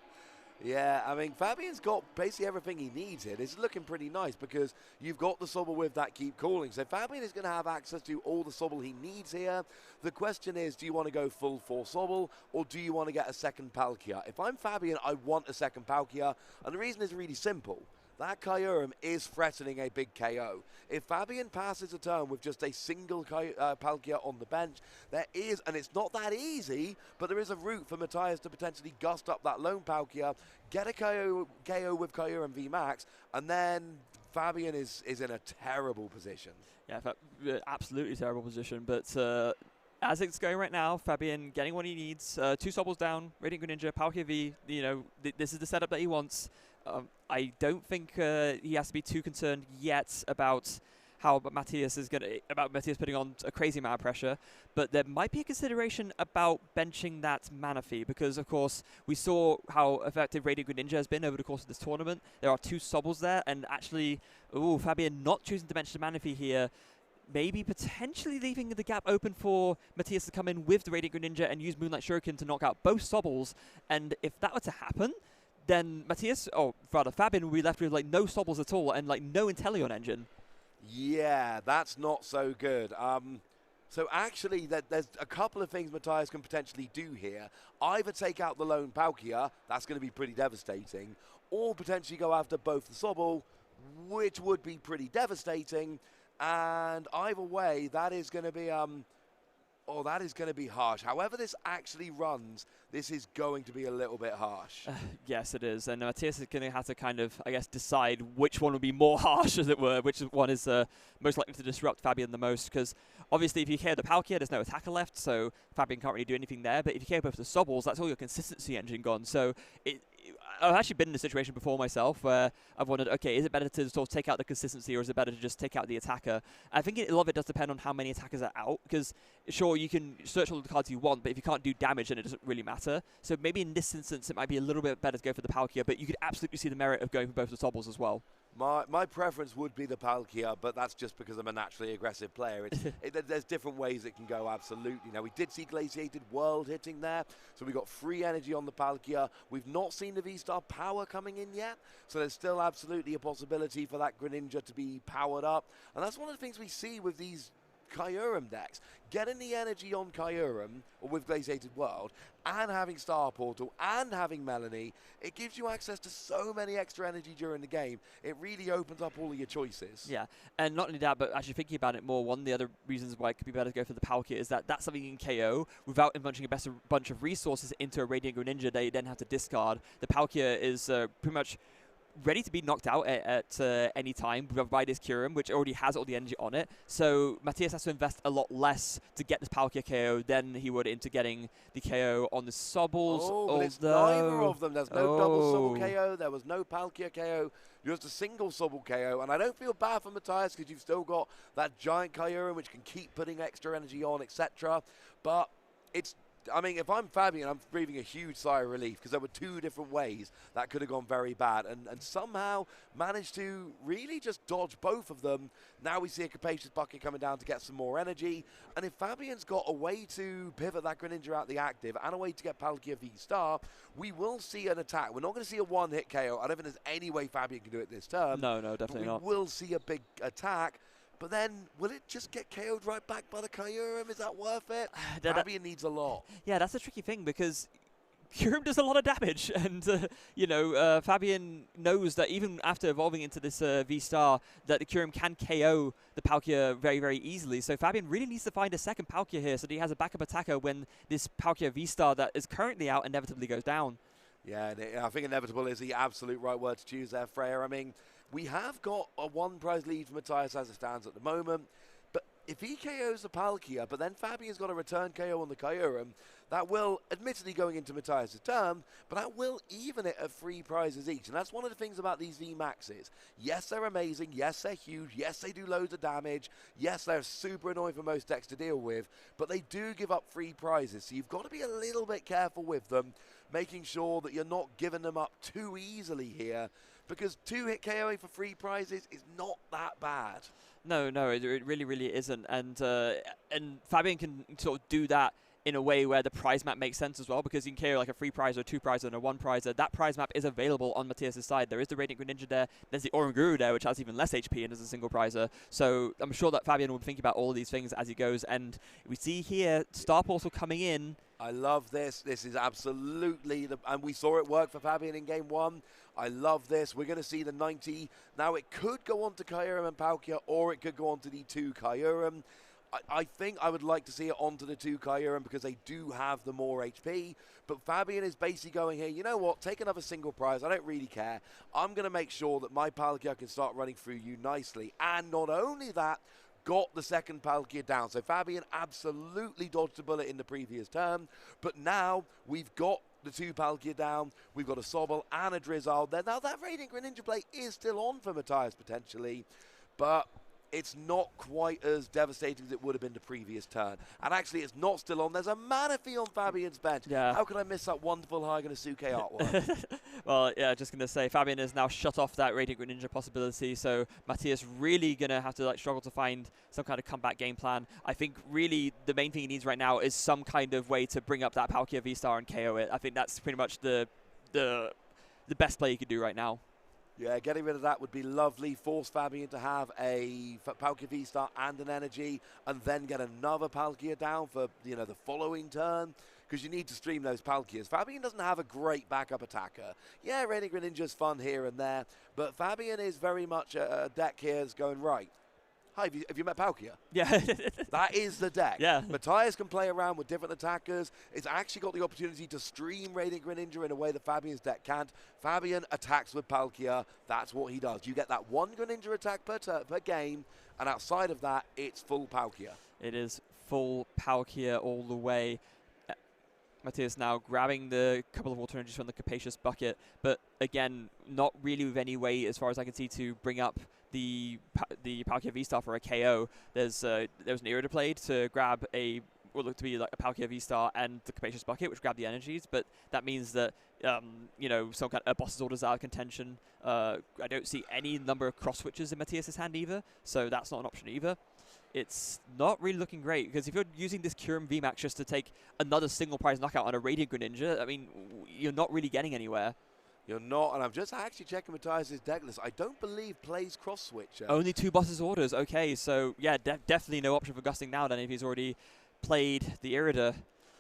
Yeah, I mean, Fabien's got basically everything he needs here. It's looking pretty nice because you've got the Sobble with that Keep Calling. So Fabien is going to have access to all the Sobble he needs here. The question is, do you want to go full 4 Sobble or do you want to get a second Palkia? If I'm Fabien, I want a second Palkia. And the reason is really simple. That Kyurem is threatening a big KO. If Fabien passes a turn with just a single Palkia on the bench, there is, and it's not that easy, but there is a route for Mathias to potentially gust up that lone Palkia, get a KO with Kyurem VMAX, and then Fabien is in a terrible position. Yeah, absolutely terrible position, but as it's going right now, Fabien getting what he needs, 2 Sobbles down, Radiant Greninja, Palkia V, this is the setup that he wants. I don't think he has to be too concerned yet about how Mathias putting on a crazy amount of pressure, but there might be a consideration about benching that Manaphy, because of course we saw how effective Radiant Greninja has been over the course of this tournament. There are 2 Sobbles there, and actually, Fabien not choosing to bench the Manaphy here, maybe potentially leaving the gap open for Mathias to come in with the Radiant Greninja and use Moonlight Shuriken to knock out both Sobbles, and if that were to happen, then Fabien will be left with no Sobbles at all and no Inteleon engine. Yeah, that's not so good. So actually, there's a couple of things Mathias can potentially do here. Either take out the lone Palkia, that's going to be pretty devastating, or potentially go after both the Sobble, which would be pretty devastating. And either way, that is going to be that is going to be harsh. However this actually runs, this is going to be a little bit harsh. Yes, it is. And Mathias is going to have to kind of, I guess, decide which one would be more harsh, as it were, which one is most likely to disrupt Fabien the most. Because obviously, if you KO the Palkia, there's no attacker left, so Fabien can't really do anything there. But if you KO both the Sobbles, that's all your consistency engine gone. So I've actually been in a situation before myself where I've wondered, okay, is it better to sort of take out the consistency or is it better to just take out the attacker? I think a lot of it does depend on how many attackers are out, because sure, you can search all the cards you want, but if you can't do damage, then it doesn't really matter. So maybe in this instance, it might be a little bit better to go for the Palkia, but you could absolutely see the merit of going for both the Sobbles as well. My preference would be the Palkia, but that's just because I'm a naturally aggressive player. There's different ways it can go, absolutely. Now, we did see Glaciated World hitting there, so we got free energy on the Palkia. We've not seen the V-Star power coming in yet, so there's still absolutely a possibility for that Greninja to be powered up. And that's one of the things we see with these Kyurem decks. Getting the energy on Kyurem, or with Glaciated World, and having Star Portal, and having Melanie, it gives you access to so many extra energy during the game. It really opens up all of your choices. Yeah, and not only that, but actually thinking about it more, one of the other reasons why it could be better to go for the Palkia is that that's something you can KO without bunching a bunch of resources into a Radiant Greninja that you then have to discard. The Palkia is pretty much ready to be knocked out at any time by this Kyurem, which already has all the energy on it. So Mathias has to invest a lot less to get this Palkia KO than he would into getting the KO on the Sobbles. Oh, but it's neither of them. There's no double Sobble KO. There was no Palkia KO. Just a single Sobble KO. And I don't feel bad for Mathias because you've still got that giant Kyurem which can keep putting extra energy on, etc. But it's, I mean, if I'm Fabien, I'm breathing a huge sigh of relief because there were two different ways that could have gone very bad and somehow managed to really just dodge both of them. Now we see a Capacious Bucket coming down to get some more energy. And if Fabien's got a way to pivot that Greninja out the active and a way to get Palkia V-Star, we will see an attack. We're not going to see a one-hit KO. I don't think there's any way Fabien can do it this turn. No, definitely not. We will see a big attack. But then, will it just get KO'd right back by the Kyurem? Is that worth it? Fabien needs a lot. Yeah, that's a tricky thing because Kyurem does a lot of damage. And, Fabien knows that even after evolving into this V-Star, that the Kyurem can KO the Palkia very, very easily. So Fabien really needs to find a second Palkia here so that he has a backup attacker when this Palkia V-Star that is currently out inevitably goes down. Yeah, and I think inevitable is the absolute right word to choose there, Freya. I mean, we have got a one-prize lead for Mathias as it stands at the moment, but if he KOs the Palkia, but then Fabien's got a return KO on the Kyurem, that will, admittedly going into Mathias' turn, but that will even it at 3 prizes each. And that's one of the things about these VMAXs. Yes, they're amazing. Yes, they're huge. Yes, they do loads of damage. Yes, they're super annoying for most decks to deal with, but they do give up 3 prizes. So you've got to be a little bit careful with them, making sure that you're not giving them up too easily here, because 2-hit KOing for 3 prizes is not that bad. No, it really, really isn't. And Fabien can sort of do that in a way where the prize map makes sense as well, because you can KO like a 3 prize or 2 prize and a 1 prize. That prize map is available on Mathias' side. There is the Radiant Greninja there. There's the Oranguru there, which has even less HP and is a single prizer. So I'm sure that Fabien will think about all of these things as he goes. And we see here Star Portal coming in. I love this. This is absolutely, and we saw it work for Fabien in game 1. I love this. We're going to see the 90. Now, it could go on to Kyurem and Palkia, or it could go on to the 2 Kyurem. I think I would like to see it onto the 2 Kyurem because they do have the more HP. But Fabien is basically going here, you know what, take another single prize. I don't really care. I'm going to make sure that my Palkia can start running through you nicely. And not only that, got the second Palkia down. So Fabien absolutely dodged a bullet in the previous turn. But now we've got the 2 Palkia down. We've got a Sobble and a Drizzle there. Now that Radiant Greninja play is still on for Mathias potentially. But it's not quite as devastating as it would have been the previous turn. And actually, it's not still on. There's a Manaphy on Fabien's bench. Yeah. How can I miss that wonderful Haganosuke artwork? Well, yeah, just going to say, Fabien has now shut off that Radiant Greninja possibility, so Mathias really going to have to struggle to find some kind of comeback game plan. I think really the main thing he needs right now is some kind of way to bring up that Palkia V-Star and KO it. I think that's pretty much the best play he could do right now. Yeah, getting rid of that would be lovely. Force Fabien to have a Palkia V-Star and an energy, and then get another Palkia down for the following turn, because you need to stream those Palkias. Fabien doesn't have a great backup attacker. Yeah, Radiant Greninja's fun here and there, but Fabien is very much a deck here that's going right. Hi, have you met Palkia? Yeah. That is the deck. Yeah. Mathias can play around with different attackers. It's actually got the opportunity to stream Radiant Greninja in a way that Fabien's deck can't. Fabien attacks with Palkia. That's what he does. You get that 1 Greninja attack per game, and outside of that, it's full Palkia. It is full Palkia all the way. Mathias now grabbing the couple of alternatives from the Capacious Bucket, but again, not really with any way, as far as I can see, to bring up the Palkia V-Star for a KO. There was an Irida played to grab a will look to be like a Palkia V-Star and the Capacious Bucket, which grab the energies, but that means that, you know, some kind of boss's orders out of contention. I don't see any number of cross switches in Mathias' hand either, so that's not an option either. It's not really looking great, because if you're using this Kyurem VMAX just to take another single prize knockout on a Radiant Greninja, I mean, you're not really getting anywhere. You're not, and I'm just actually checking Mathias' deck list. I don't believe plays cross switcher. Only 2 boss's orders, okay, so yeah, definitely no option for Gusting now then if he's already played the Irida.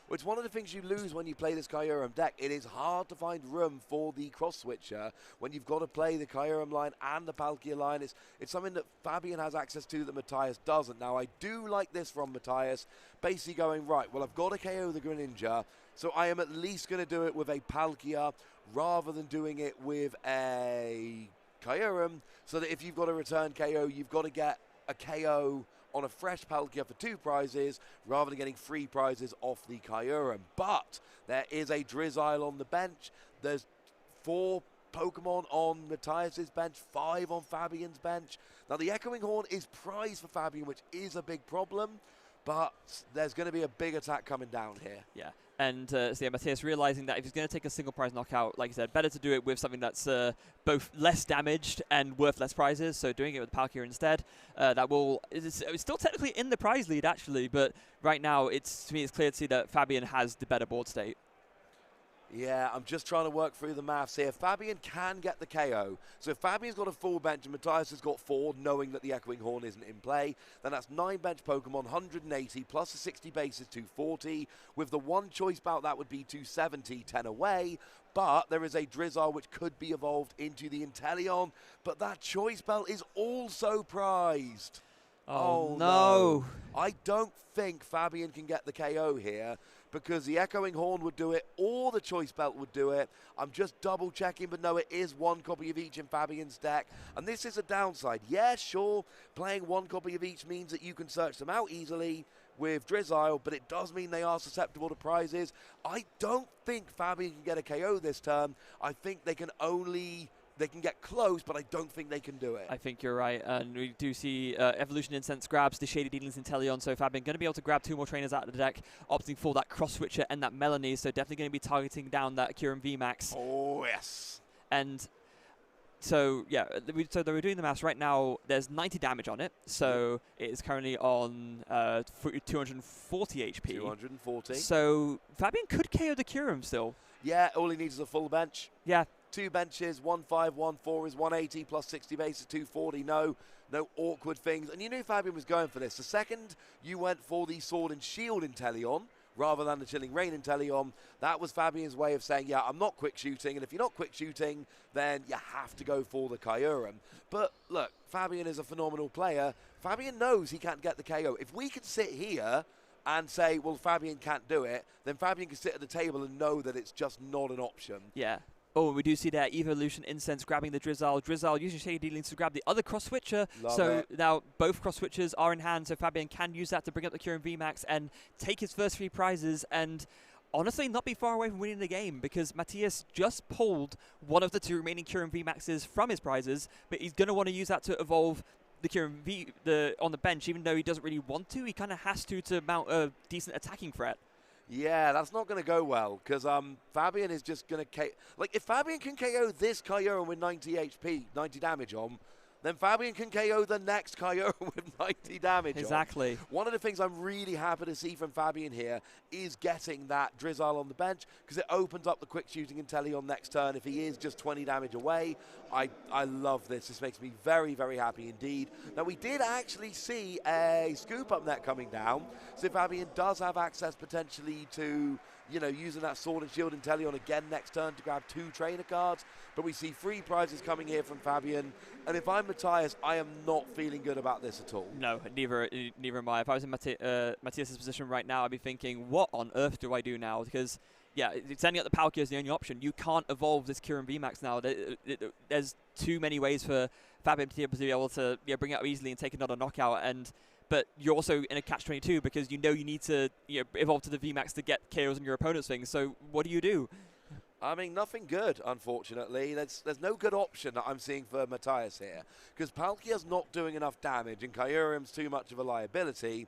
Which one of the things you lose when you play this Kyurem deck. It is hard to find room for the cross switcher when you've got to play the Kyurem line and the Palkia line. It's something that Fabien has access to that Mathias doesn't. Now, I do like this from Mathias, basically going, right, well, I've got to KO the Greninja, so I am at least going to do it with a Palkia rather than doing it with a Kyurem, so that if you've got a return KO, you've got to get a KO on a fresh Palkia for 2 prizes rather than getting 3 prizes off the Kyurem. But there is a Drizzile on the bench. There's 4 Pokemon on Mathias' bench, 5 on Fabien's bench. Now the Echoing Horn is prized for Fabien, which is a big problem, but there's going to be a big attack coming down here. Yeah. And so yeah, Mathias realizing that if he's going to take a single prize knockout, like you said, better to do it with something that's both less damaged and worth less prizes. So doing it with Palkia instead, it's still technically in the prize lead actually, but right now to me it's clear to see that Fabien has the better board state. Yeah, I'm just trying to work through the maths here. Fabien can get the KO. So if Fabien's got a full bench and Mathias has got 4, knowing that the Echoing Horn isn't in play, then that's 9 bench Pokemon, 180, plus the 60 base is 240. With the 1 choice bout, that would be 270, 10 away. But there is a Drizzile which could be evolved into the Inteleon. But that choice belt is also prized. Oh no. I don't think Fabien can get the KO here, because the Echoing Horn would do it or the Choice Belt would do it. I'm just double checking, but no, it is 1 copy of each in Fabien's deck. And this is a downside. Yeah, sure, playing 1 copy of each means that you can search them out easily with Drizzile, but it does mean they are susceptible to prizes. I don't think Fabien can get a KO this turn. I think they can get close, but I don't think they can do it. I think you're right, and we do see Evolution Incense grabs the Shady Dealings Inteleon, so Fabien going to be able to grab 2 more trainers out of the deck, opting for that Cross Switcher and that Melanie, so definitely going to be targeting down that Kyurem VMAX. Oh, yes. And so, yeah, so they were doing the maths. Right now, there's 90 damage on it, so it is currently on 240 HP. 240. So Fabien could KO the Kyurem still. Yeah, all he needs is a full bench. Yeah. 2 benches, 1 5, 1 4 is 180 plus 60 base is 240. No awkward things. And you knew Fabien was going for this. The second you went for the Sword and Shield Inteleon rather than the Chilling Reign Inteleon, that was Fabien's way of saying, yeah, I'm not quick shooting, and if you're not quick shooting, then you have to go for the Kyurem. But look, Fabien is a phenomenal player. Fabien knows he can't get the KO. If we could sit here and say, well, Fabien can't do it, then Fabien can sit at the table and know that it's just not an option. Yeah. Oh, we do see that Evolution Incense grabbing the Drizzile. Drizzile using Shady Dealings to grab the other cross switcher. Now both cross switchers are in hand, so Fabien can use that to bring up the Kyurem VMAX and take his first 3 prizes and honestly not be far away from winning the game, because Mathias just pulled one of the 2 remaining Kyurem VMAXs from his prizes, but he's going to want to use that to evolve the Kyurem on the bench, even though he doesn't really want to. He kind of has to mount a decent attacking threat. Yeah, that's not going to go well, because Fabien is just going to like, if Fabien can KO this Kyurem with 90 HP, 90 damage on, then Fabien can KO the next Kyurem with 90 damage Exactly. on. One of the things I'm really happy to see from Fabien here is getting that Drizzile on the bench, because it opens up the quick shooting Inteleon next turn if he is just 20 damage away. I love this. This makes me very, very happy indeed. Now, we did actually see a scoop up net coming down, so Fabien does have access potentially to, you know, using that Sword and Shield Inteleon again next turn to grab 2 trainer cards. But we see 3 prizes coming here from Fabien. And if I'm Mathias, I am not feeling good about this at all. No, neither am I. If I was in Mathias' position right now, I'd be thinking, what on earth do I do now? Because, yeah, sending out the Palkia is the only option. You can't evolve this Kyurem VMAX now. There's too many ways for Fabien to be able to bring it up easily and take another knockout. But you're also in a catch-22 because you need to evolve to the VMAX to get KOs on your opponent's things. So what do? I mean, nothing good, unfortunately. There's no good option that I'm seeing for Mathias here, because Palkia's not doing enough damage and Kyurem's too much of a liability.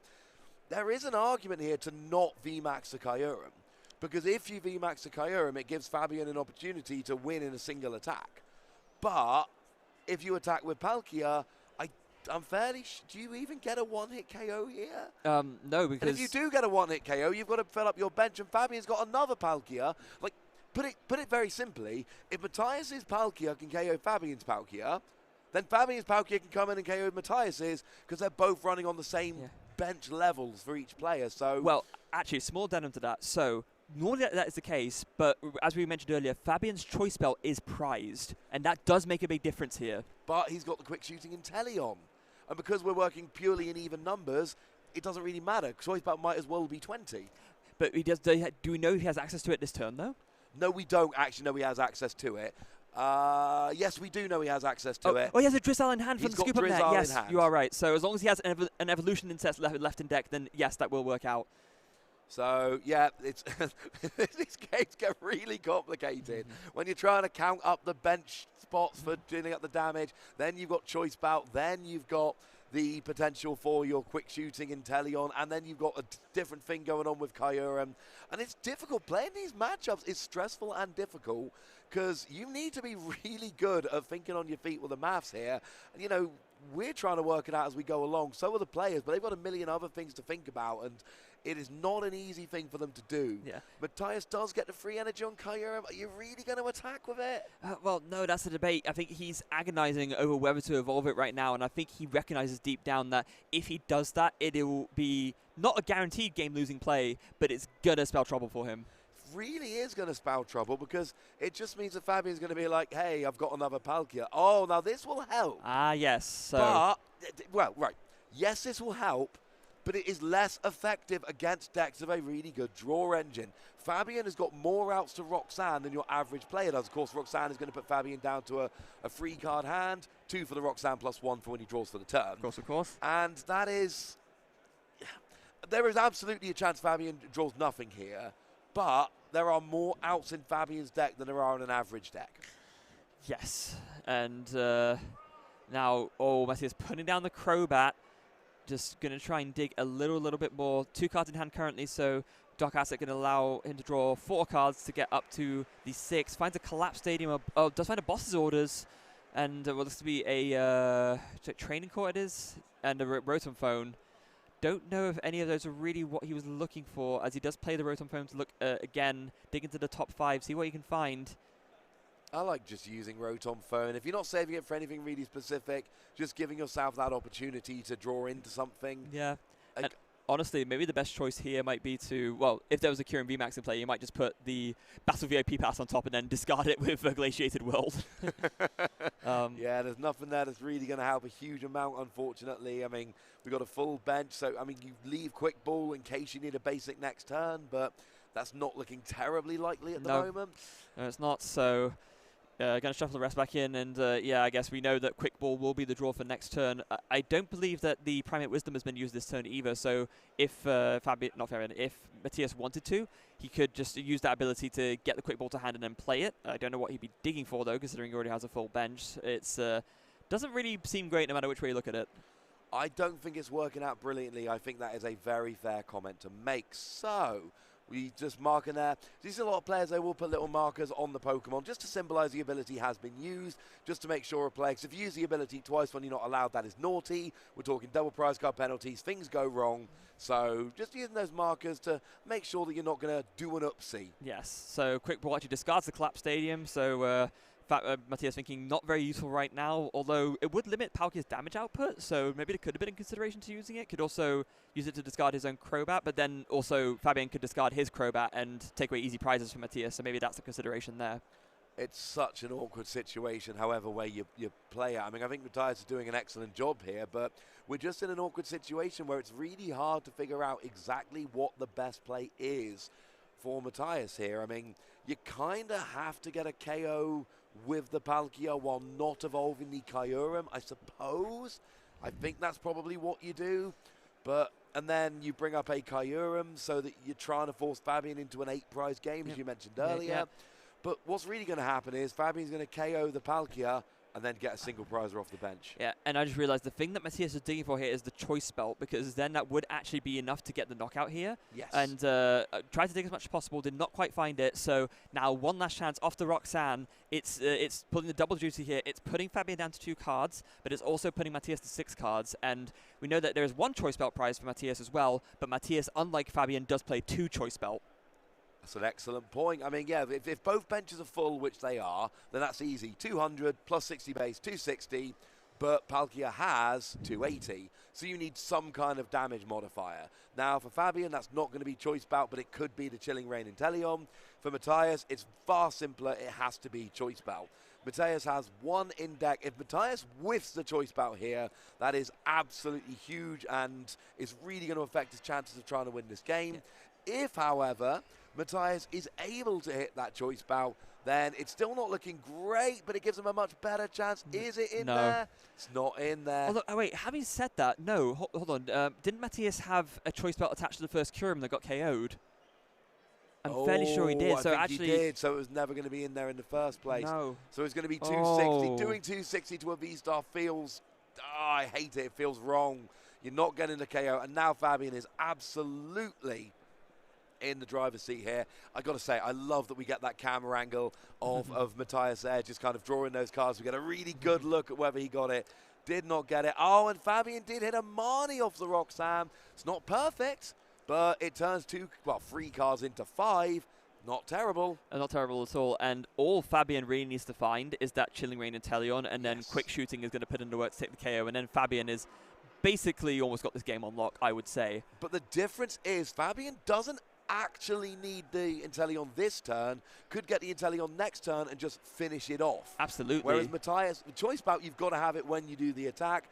there is an argument here to not VMAX the Kyurem. Because if you VMAX the Kyurem, it gives Fabien an opportunity to win in a single attack. But if you attack with Palkia, I'm fairly do you even get a one-hit KO here? No, because... And if you do get a one-hit KO, you've got to fill up your bench, and Fabien's got another Palkia. Like, put it very simply, if Matthias's Palkia can KO Fabien's Palkia, then Fabien's Palkia can come in and KO Matthias's, because they're both running on the same bench levels for each player. So, well, actually, small addendum to that. So normally that is the case, but as we mentioned earlier, Fabien's choice spell is prized, and that does make a big difference here. But he's got the quick shooting Inteleon. And because we're working purely in even numbers, it doesn't really matter. Choice spell might as well be 20. But he does. Do we know he has access to it this turn, though? No, we don't actually know he has access to it. Yes, we do know he has access to it. Oh, he has a Drizzle in hand from the scoop up there. Yes, you are right. So as long as he has an evolution insect left in deck, then yes, that will work out. So, yeah, it's these games get really complicated. When you're trying to count up the bench spots for dealing up the damage, then you've got choice bout, then you've got the potential for your quick shooting Inteleon, and then you've got a different thing going on with Kyurem. And it's difficult. Playing these matchups is stressful and difficult because you need to be really good at thinking on your feet with the maths here. And, you know, we're trying to work it out as we go along. So are the players, but they've got a million other things to think about, and it is not an easy thing for them to do. Yeah. Matthias does get the free energy on Kyurem. Are you really going to attack with it? Well, no, that's the debate. I think he's agonizing over whether to evolve it right now, and I think he recognizes deep down that if he does that, it will be not a guaranteed game-losing play, but it's going to spell trouble for him. Really is going to spell trouble because it just means that Fabien's going to be like, hey, I've got another Palkia. Oh, now this will help. Ah, yes. So. But, well, right. Yes, this will help, but it is less effective against decks of a really good draw engine. Fabien has got more outs to Roxanne than your average player does. Of course, Roxanne is going to put Fabien down to a free card hand, 2 for the Roxanne +1 for when he draws for the turn. Of course. And that is... There is absolutely a chance Fabien draws nothing here, but there are more outs in Fabien's deck than there are in an average deck. Yes. And now, Mathias putting down the Crobat. Just going to try and dig a little bit more. 2 cards in hand currently, so Doc Asset can allow him to draw 4 cards to get up to the 6. Finds a Collapse Stadium. Does find a Boss's Orders. And well, this will be a Training Court it is. And a Rotom Phone. Don't know if any of those are really what he was looking for, as he does play the Rotom Phone to look again, dig into the top 5, see what you can find. I like just using Rotom Phone. If you're not saving it for anything really specific, just giving yourself that opportunity to draw into something. Yeah. Honestly, maybe the best choice here might be to, well, if there was a Kyurem VMAX in play, you might just put the Battle VIP pass on top and then discard it with a Glaciated World. Yeah, there's nothing there that's really going to help a huge amount, unfortunately. I mean, we've got a full bench, so, I mean, you leave Quick Ball in case you need a basic next turn, but that's not looking terribly likely at the moment. No, it's not, so... going to shuffle the rest back in, and yeah, I guess we know that Quick Ball will be the draw for next turn. I don't believe that the Primate Wisdom has been used this turn either, so if if Matthias wanted to, he could just use that ability to get the Quick Ball to hand and then play it. I don't know what he'd be digging for, though, considering he already has a full bench. It's doesn't really seem great no matter which way you look at it. I don't think it's working out brilliantly. I think that is a very fair comment to make. So... we just mark in there. These are a lot of players, they will put little markers on the Pokemon just to symbolize the ability has been used, just to make sure a player, because if you use the ability twice when you're not allowed, that is naughty. We're talking double prize card penalties, things go wrong. So just using those markers to make sure that you're not going to do an upsie. Yes, so Quick Ball actually discards the Collapse Stadium, so Matthias thinking not very useful right now, although it would limit Palkia's damage output, so maybe it could have been in consideration to using it. Could also use it to discard his own Crobat, but then also Fabien could discard his Crobat and take away easy prizes from Matthias, so maybe that's a consideration there. It's such an awkward situation, however way you play it. I mean, I think Matthias is doing an excellent job here, but we're just in an awkward situation where it's really hard to figure out exactly what the best play is for Matthias here. I mean, you kind of have to get a KO with the Palkia while not evolving the Kyurem, I suppose. I think that's probably what you do. And then you bring up a Kyurem so that you're trying to force Fabien into an 8-prize game, as you mentioned earlier. But what's really going to happen is Fabien's going to KO the Palkia, and then get a single prizer off the bench. Yeah, and I just realized the thing that Mathias is digging for here is the choice belt, because then that would actually be enough to get the knockout here. Yes. And tried to dig as much as possible, did not quite find it. So now one last chance off the Roxanne. It's pulling the double duty here. It's putting Fabien down to 2 cards, but it's also putting Mathias to 6 cards. And we know that there is 1 choice belt prize for Mathias as well, but Mathias, unlike Fabien, does play 2 choice belt. That's an excellent point. I mean, yeah, if both benches are full, which they are, then that's easy. 200 plus 60 base, 260, but Palkia has 280, so you need some kind of damage modifier. Now, for Fabien, that's not going to be choice bout, but it could be the Chilling Reign Inteleon. For Mathias, it's far simpler. It has to be choice bout. Mathias has 1 in deck. If Mathias whiffs the choice bout here, that is absolutely huge, and it's really going to affect his chances of trying to win this game. If, however, Mathias is able to hit that choice bout, then it's still not looking great, but it gives him a much better chance. Is it in there? It's not in there. Although, oh wait, having said that, no, hold on. Didn't Mathias have a choice belt attached to the first Kyurem that got KO'd? I'm fairly sure he did. So actually, he did. So it was never going to be in there in the first place. No. So it's going to be 260. Doing 260 to a V-Star feels, I hate it. It feels wrong. You're not getting the KO. And now Fabien is absolutely in the driver's seat here. I got to say, I love that we get that camera angle of Mathias there, just kind of drawing those cards. We get a really good look at whether he got it. Did not get it. Oh, and Fabien did hit a Marnie off the Roxanne. It's not perfect, but it turns 3 cards into 5. Not terrible. Not terrible at all. And all Fabien really needs to find is that Chilling Reign Inteleon, and then quick shooting is going to put in the work to take the KO, and then Fabien is basically almost got this game on lock, I would say. But the difference is Fabien doesn't actually need the Inteleon this turn, could get the Inteleon next turn and just finish it off. Absolutely. Whereas Mathias, the choice bout, you've got to have it when you do the attack.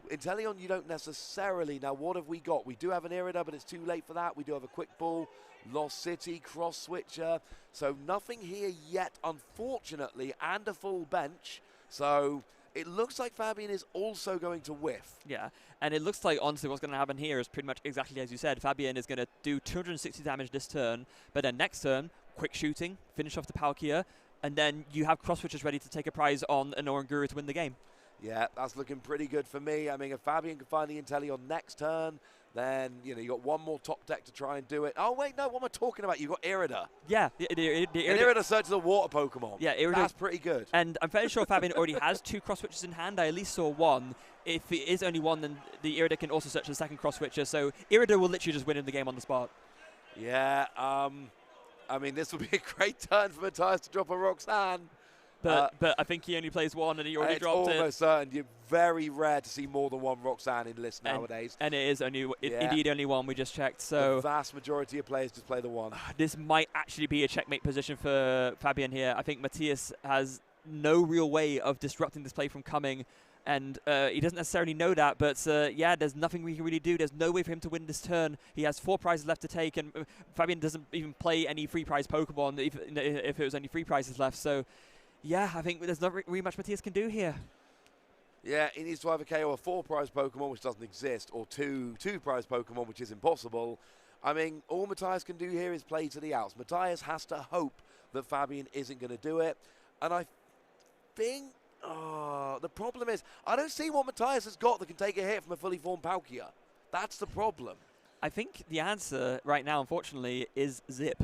Inteleon, you don't necessarily. Now, what have we got? We do have an Irida, but it's too late for that. We do have a Quick Ball, Lost City, Cross Switcher. So nothing here yet, unfortunately, and a full bench. So it looks like Fabien is also going to whiff. Yeah, and it looks like, honestly, what's going to happen here is pretty much exactly as you said. Fabien is going to do 260 damage this turn, but then next turn, quick shooting, finish off the Palkia, and then you have cross switchers ready to take a prize on an Oranguru to win the game. Yeah, that's looking pretty good for me. I mean, if Fabien can find the Inteleon next turn, then, you know, you got one more top deck to try and do it. Oh, wait, no, what am I talking about? You got Irida. Yeah, the Irida searches a water Pokemon. Yeah, Irida. That's pretty good. And I'm fairly sure Fabien already has 2 cross switches in hand. I at least saw 1. If it is only 1, then the Irida can also search the second cross switcher. So Irida will literally just win in the game on the spot. Yeah, I mean, this would be a great turn for Mathias to drop a Roxanne. But I think he only plays 1 and he already dropped it. It's almost certain. You're very rare to see more than 1 Roxanne in list nowadays. And it is indeed only 1, we just checked. So the vast majority of players just play the 1. This might actually be a checkmate position for Fabien here. I think Mathias has no real way of disrupting this play from coming. And he doesn't necessarily know that, but yeah, there's nothing we can really do. There's no way for him to win this turn. He has 4 prizes left to take, and Fabien doesn't even play any free prize Pokemon if it was only 3 prizes left. So yeah, I think there's not really much Mathias can do here. Yeah, he needs to either KO a 4 prize Pokemon, which doesn't exist, or 2 prize Pokemon, which is impossible. I mean, all Mathias can do here is play to the outs. Mathias has to hope that Fabien isn't going to do it. And I think the problem is, I don't see what Mathias has got that can take a hit from a fully formed Palkia. That's the problem. I think the answer right now, unfortunately, is Zip.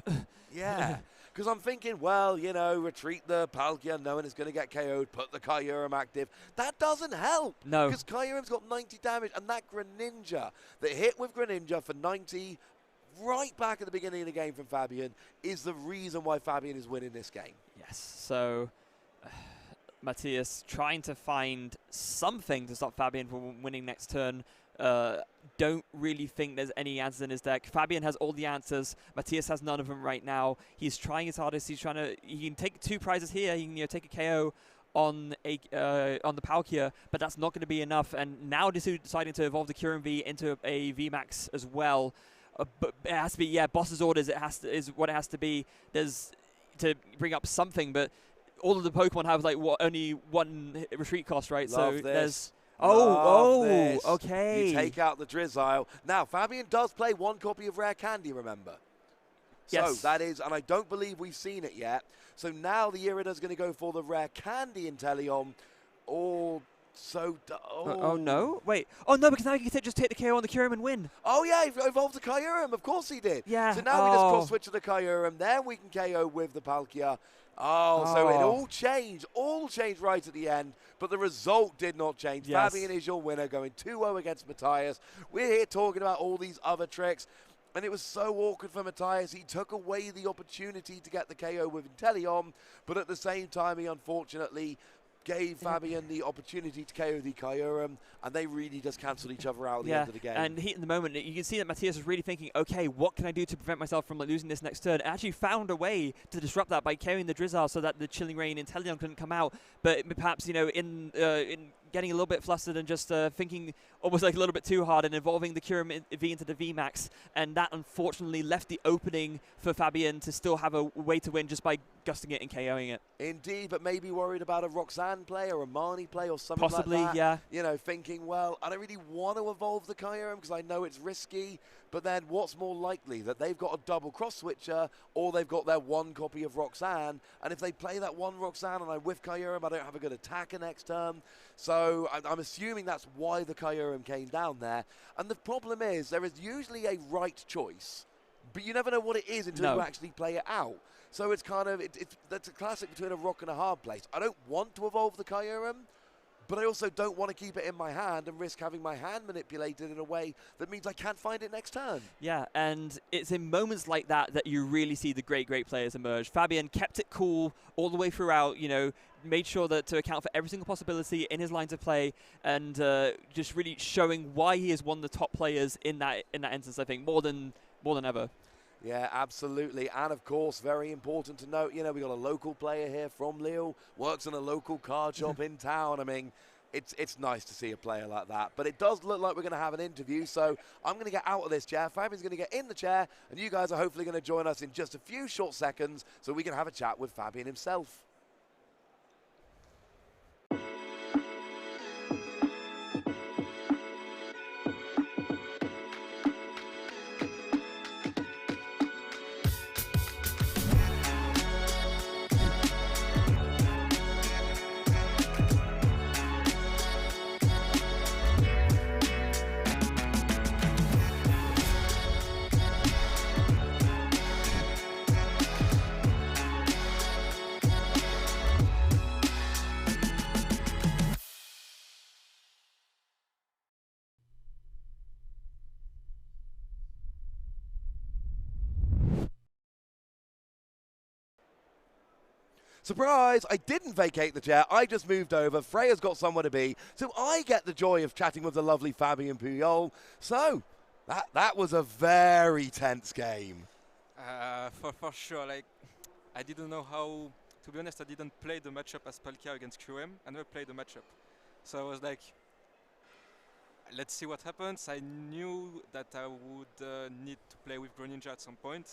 Yeah, because I'm thinking, well, you know, retreat the Palkia knowing it's going to get KO'd, put the Kyurem active. That doesn't help. No. Because Kyurem's got 90 damage, and that Greninja, that hit with Greninja for 90 right back at the beginning of the game from Fabien, is the reason why Fabien is winning this game. Yes, so Mathias trying to find something to stop Fabien from winning next turn. Don't really think there's any answers in his deck. Fabien has all the answers. Mathias has none of them right now. He's trying his hardest. He can take 2 prizes here. He can take a KO on the Palkia, but that's not going to be enough. And now deciding to evolve the Kyurem V into a VMAX as well. But it has to be, yeah, boss's orders. Is what it has to be. There's to bring up something, but all of the Pokemon have like only 1 retreat cost, right? Love so this. there's This. Okay. You take out the Drizzile. Now, Fabien does play 1 copy of Rare Candy, remember? Yes. So that is, and I don't believe we've seen it yet. So now the Irida's going to go for the Rare Candy Inteleon. Oh, so... Oh no! Wait. Oh no, because now he can just take the KO on the Kyurem and win. Oh yeah, he evolved the Kyurem. Of course he did. Yeah. So now we just cross-switch to the Kyurem. Then we can KO with the Palkia. So it all changed right at the end, but the result did not change. Yes. Fabien is your winner, going 2-0 against Mathias. We're here talking about all these other tricks, and it was so awkward for Mathias. He took away the opportunity to get the KO with Inteleon, but at the same time, he unfortunately gave Fabien the opportunity to KO the Kyurem, and they really just cancelled each other out at the end of the game. And heat in the moment, you can see that Mathias was really thinking, okay, what can I do to prevent myself from losing this next turn? Actually found a way to disrupt that by carrying the Drizzle so that the Chilling Rain Inteleon couldn't come out. But perhaps, you know, in getting a little bit flustered and just thinking almost like a little bit too hard and evolving the Kyurem V into the VMAX, and that unfortunately left the opening for Fabien to still have a way to win just by gusting it and KOing it. Indeed, but maybe worried about a Roxanne play or a Marnie play or something Possibly, like that. yeah. You know, thinking, well, I don't really want to evolve the Kyurem because I know it's risky, but then what's more likely, that they've got a double cross-switcher or they've got their one copy of Roxanne, and if they play that one Roxanne and I whiff Kyurem, I don't have a good attacker next turn. So I'm assuming that's why the Kyurem came down there. And the problem is, there is usually a right choice, but you never know what it is until you actually play it out. So it's kind of, that's a classic between a rock and a hard place. I don't want to evolve the Kyurem, but I also don't want to keep it in my hand and risk having my hand manipulated in a way that means I can't find it next turn. Yeah, and it's in moments like that that you really see the great players emerge. Fabien kept it cool all the way throughout, you know, made sure that to account for every single possibility in his lines of play, and just really showing why he is one of the top players in that instance, I think, more than ever. Yeah, absolutely. And of course, very important to note, you know, we got a local player here from Lille, works in a local card shop in town. I mean, it's nice to see a player like that. But it does look like we're going to have an interview, so I'm going to get out of this chair. Fabien's going to get in the chair, and you guys are hopefully going to join us in just a few short seconds so we can have a chat with Fabien himself. Surprise! I didn't vacate the chair, I just moved over. Freya's got somewhere to be, so I get the joy of chatting with the lovely Fabien Pujol. So, that was a very tense game. For sure, like, I didn't know how, to be honest, I didn't play the matchup as Palkia against Kyurem. I never played the matchup. So I was like, let's see what happens. I knew that I would need to play with Greninja at some point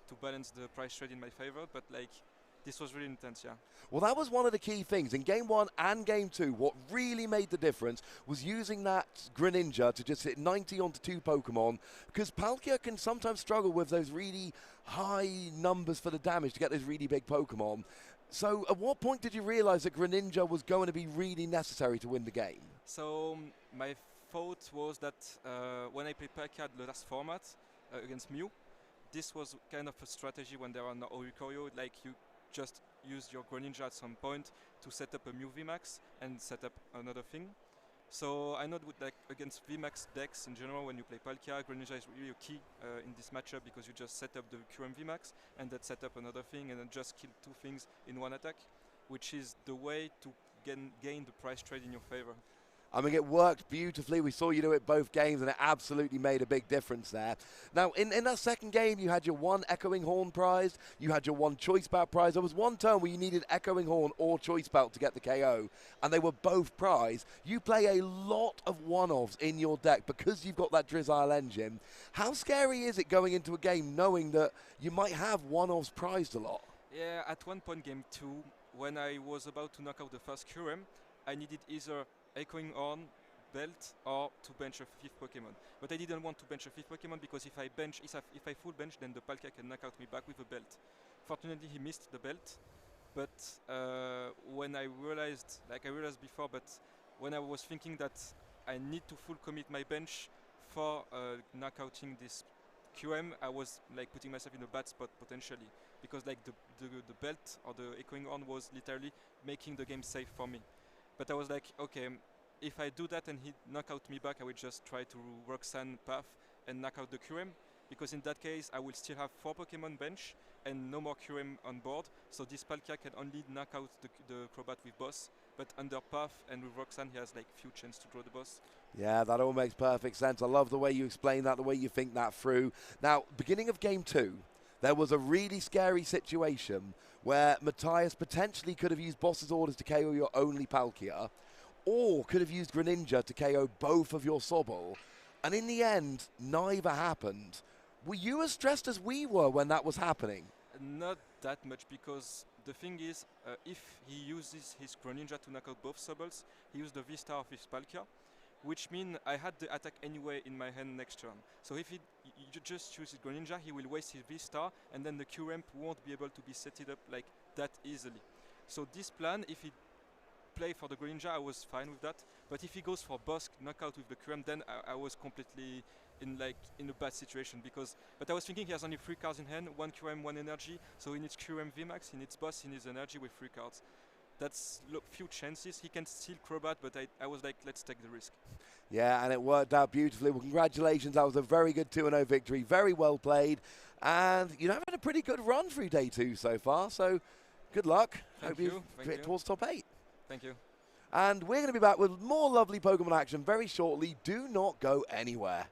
to balance the price trade in my favor, but like, this was really intense, yeah. Well, that was one of the key things. In Game 1 and Game 2, what really made the difference was using that Greninja to just hit 90 onto 2 Pokemon, because Palkia can sometimes struggle with those really high numbers for the damage to get those really big Pokemon. So at what point did you realize that Greninja was going to be really necessary to win the game? So my thought was that when I played Palkia at the last format against Mew, this was kind of a strategy when there are no Oricorio, like you just use your Greninja at some point to set up a Mew VMAX and set up another thing. So I know that like against VMAX decks in general, when you play Palkia, Greninja is really a key in this matchup, because you just set up the Kyurem VMAX and then set up another thing and then just kill 2 things in one attack, which is the way to gain the price trade in your favor. I mean, it worked beautifully. We saw you do it both games, and it absolutely made a big difference there. Now, in that second game, you had your 1 Echoing Horn prize. You had your 1 Choice Belt prize. There was one turn where you needed Echoing Horn or Choice Belt to get the KO, and they were both prized. You play a lot of one-offs in your deck because you've got that Drizzle engine. How scary is it going into a game knowing that you might have one-offs prized a lot? Yeah, at one point, Game 2, when I was about to knock out the first Kyurem, I needed either Echoing Horn, Belt, or to bench a 5th Pokemon. But I didn't want to bench a 5th Pokemon because if I full bench, then the Palkia can knock out me back with a Belt. Fortunately, he missed the Belt, But when I realized, like I realized before, but when I was thinking that I need to full commit my bench for knockouting this QM, I was like putting myself in a bad spot potentially, because like the belt or the echoing horn was literally making the game safe for me. But I was like, okay, if I do that and he knock out me back, I will just try to Roxanne path and knock out the QM, because in that case I will still have 4 Pokemon bench and no more QM on board, so this Palkia can only knock out the Crobat with boss, but under path and with Roxanne he has like few chance to draw the boss. Yeah, that all makes perfect sense. I love the way you explain that, the way you think that through. Now, beginning of game 2, there was a really scary situation where Mathias potentially could have used boss's orders to KO your only Palkia, or could have used Greninja to KO both of your Sobble. And in the end, neither happened. Were you as stressed as we were when that was happening? Not that much, because the thing is, if he uses his Greninja to knock out both Sobbles, he used the V-Star of his Palkia, which means I had the attack anyway in my hand next turn. So if he just chooses Greninja, he will waste his V-Star, and then the Q-Ramp won't be able to be set it up like that easily. So this plan, if he play for the Greninja, I was fine with that. But if he goes for boss knockout with the QM, then I was completely in a bad situation, because but I was thinking he has only 3 cards in hand, 1 QM, 1 energy, so he needs QM VMAX, he needs boss, he needs energy with 3 cards. That's few chances. He can steal Crobat, but I was like, let's take the risk. Yeah, and it worked out beautifully. Well, congratulations. That was a very good 2-0 victory. Very well played. And you've had a pretty good run through day 2 so far, so good luck. Thank Hope you. you fit towards top 8. Thank you. And we're going to be back with more lovely Pokemon action very shortly. Do not go anywhere.